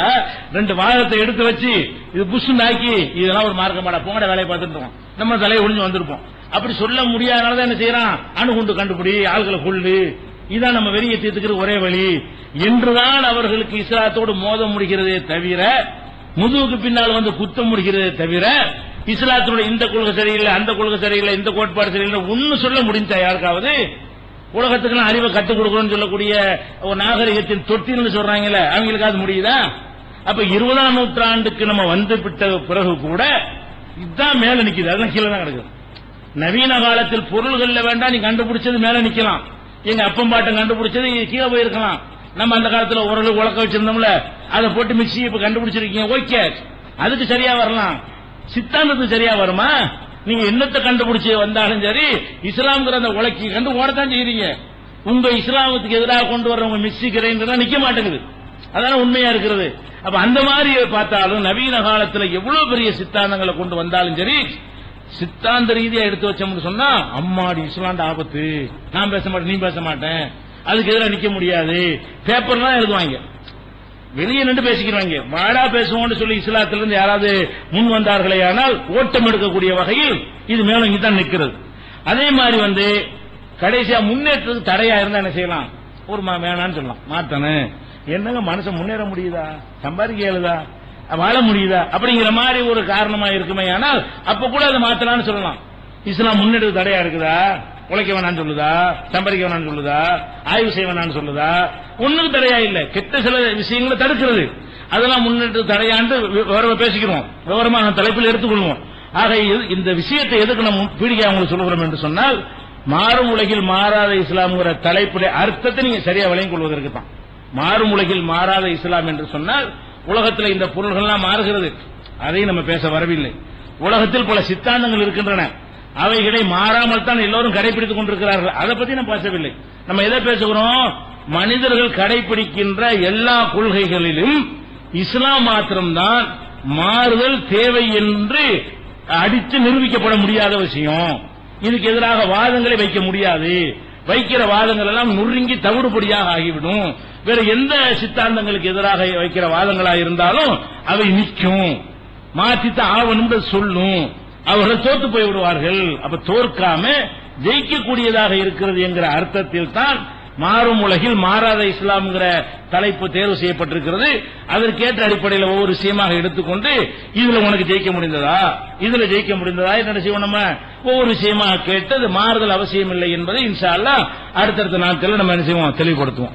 ரெண்டு வாதத்தை எடுத்து வச்சு இது புஷ் ஆக்கி இதெல்லாம் ஒரு மார்க்கமாடா போங்கட வேலையை பார்த்துட்டு இருக்கோம், நம்ம தலையை ஒளிஞ்சு வந்திருப்போம். அப்படி சொல்ல முடியாதனாலதான் என்ன செய்யறான்? அணுகுண்டு கண்டுபிடி, ஆள்களை கொள்ளு, இதான் நம்ம வெளியே தீர்த்துக்கிற ஒரே வழி என்றுதான் அவர்களுக்கு இஸ்லாத்தோடு மோத முடிகிறதே தவிர, முதுகுக்கு பின்னால் வந்து குத்தம் முடிகிறதே தவிர, இஸ்லாத்தோட இந்த கொள்கை சரியில்லை, அந்த கொள்கை சரியில்லை, இந்த கோட்பாடு சரியில்லை ஒன்னு சொல்ல முடிஞ்சா யாருக்காவது? உலகத்துக்கு அறிவை கற்றுக் கொடுக்கணும்னு சொல்லக்கூடிய ஒரு நாகரிகத்தின் தொட்டின்னு சொல்றாங்கல்ல, அவங்களுக்கு அது முடியுதா? அப்ப 20ஆம் நூற்றாண்டுக்கு நம்ம வந்து விட்ட பிறகு கூட இதுதான் மேல நிக்குது, அதுதான் கீழே தான் கிடக்குது. நவீன காலத்தில் பொருள்கள்ல வேண்டாம் நீ கண்டுபிடிச்சது மேல நிக்கலாம், எங்க அப்பம் பாட்டம் கண்டுபிடிச்சது கீழே போயிருக்கலாம். நம்ம அந்த காலத்துல ஓரளவு உலக்க வச்சிருந்தோம்ல, அதை போட்டு மிக்சி இப்ப கண்டுபிடிச்சிருக்கீங்க, ஓகே அதுக்கு சரியா வரலாம். சித்தாந்தத்துக்கு சரியா வருமா? நீங்க என்னத்தை கண்டுபிடிச்சு வந்தாலும் சரி இஸ்லாம்ங்கிற அந்த உலக்கி கண்டு ஓடத்தான் செய்யறீங்க. உங்க இஸ்லாமத்துக்கு எதிராக கொண்டு வர உங்க மிக்சி கிரைண்டர் நிக்க மாட்டேங்குது, அதான உண்மையா இருக்கிறது. அப்ப அந்த மாதிரி பார்த்தாலும் நவீன காலத்துல எவ்வளவு பெரிய சித்தாந்தங்களை கொண்டு வந்தாலும் சரி, சித்தாந்த ரீதியா எடுத்து வச்சோம்னு சொன்னா அம்மாடி இஸ்லாண்ட ஆபத்து, நான் பேச மாட்டேன் நீ பேச மாட்டேன், அதுக்கு எதிராக நிக்க முடியாது, பேப்பர் தான் எழுதுவாங்க, வெளியே நின்று பேசிக்கிறாங்க. வாடா பேசுவோம்னு சொல்லி இஸ்லாத்திலிருந்து யாராவது முன் வந்தார்களே ஆனால் ஓட்டம் எடுக்கக்கூடிய வகையில் இது மேலும் இங்கதான் நிற்கிறது. அதே மாதிரி வந்து கடைசியா முன்னேற்றத்துக்கு தடையா இருந்தா என்ன செய்யலாம்? ஒரு வேணான்னு சொல்லலாம், மாத்தானே என்னங்க மனுஷன் முன்னேற முடியுதா, சம்பாதிக்க இயலுதா, வாழ முடியுதா அப்படிங்கிற மாதிரி ஒரு காரணமா இருக்குமே. ஆனால் அப்ப கூட அதை மாத்தலாம்னு சொல்லலாம். இஸ்லாம் முன்னேற்றது தடையா இருக்குதா? உழைக்க வேணான்னு சொல்லுதா, சம்பாதிக்க வேணான்னு சொல்லுதா, ஆய்வு செய்ய வேணான்னு சொல்லுதா? ஒண்ணுக்கு தடையா இல்ல, கெட்ட சில விஷயங்களை தடுக்கிறது, அதெல்லாம் முன்னேற்ற தடையாண்டு விவரமா பேசிக்கிறோம், விவரமாக தலைப்பில் எடுத்துக்கொள்வோம். ஆக இந்த விஷயத்தை எதுக்கு நம்ம பீடிகை அவங்களுக்கு சொல்லுகிறோம் என்று சொன்னால், மாறும் உலகில் மாறாத இஸ்லாம்ங்கிற தலைப்புடைய அர்த்தத்தை நீங்க சரியா விளங்கிக் கொள்வதற்கு தான். மாறும் உலகில் மாறாத இஸ்லாம் என்று சொன்னால் உலகத்தில் இந்த பொருள்கள்லாம் மாறுகிறது, அதையும் நம்ம பேச வரவில்லை. உலகத்தில் பல சித்தாந்தங்கள் இருக்கின்றன, அவைகளை மாறாமல் தான் எல்லோரும் கடைபிடித்துக் கொண்டிருக்கிறார்கள், அதை பத்தி நம்ம பேசவில்லை. நம்ம எதை பேசுகிறோம்? மனிதர்கள் கடைபிடிக்கின்ற எல்லா கொள்கைகளிலும் இஸ்லாம் மாத்திரம்தான் மாறுதல் தேவை என்று அடித்து நிரூபிக்கப்பட முடியாத விஷயம். இதுக்கு எதிராக வாதங்களை வைக்க முடியாது, வைக்கிற வாதங்கள் எல்லாம் நுறுங்கி தவிடுபடியாக ஆகிவிடும். வேற எந்த சித்தாந்தங்களுக்கு எதிராக வைக்கிற வாதங்களாக இருந்தாலும் அவை நிற்கும், மாற்றித்தான் ஆவணும் சொல்லும், அவர்கள் தோத்து போய் விடுவார்கள். அப்ப தோற்காம ஜெயிக்கக்கூடியதாக இருக்கிறது என்கிற அர்த்தத்தில் தான் மாறும் உலகில் மாறாத இஸ்லாம்ங்கிற தலைப்பு தேர்வு செய்யப்பட்டிருக்கிறது. அதற்கேற்ற அடிப்படையில் ஒவ்வொரு விஷயமாக எடுத்துக்கொண்டு இதுல உனக்கு ஜெயிக்க முடிந்ததா, இதுல ஜெயிக்க முடிந்ததா என்ன செய்வோம், நம்ம ஒவ்வொரு விஷயமாக கேட்டு அது மாறுதல் அவசியம் இல்லை என்பதை இன்ஷா அல்லாஹ் அடுத்தடுத்த நாட்களில் நம்ம என்ன செய்வோம் தெளிவுபடுத்துவோம்.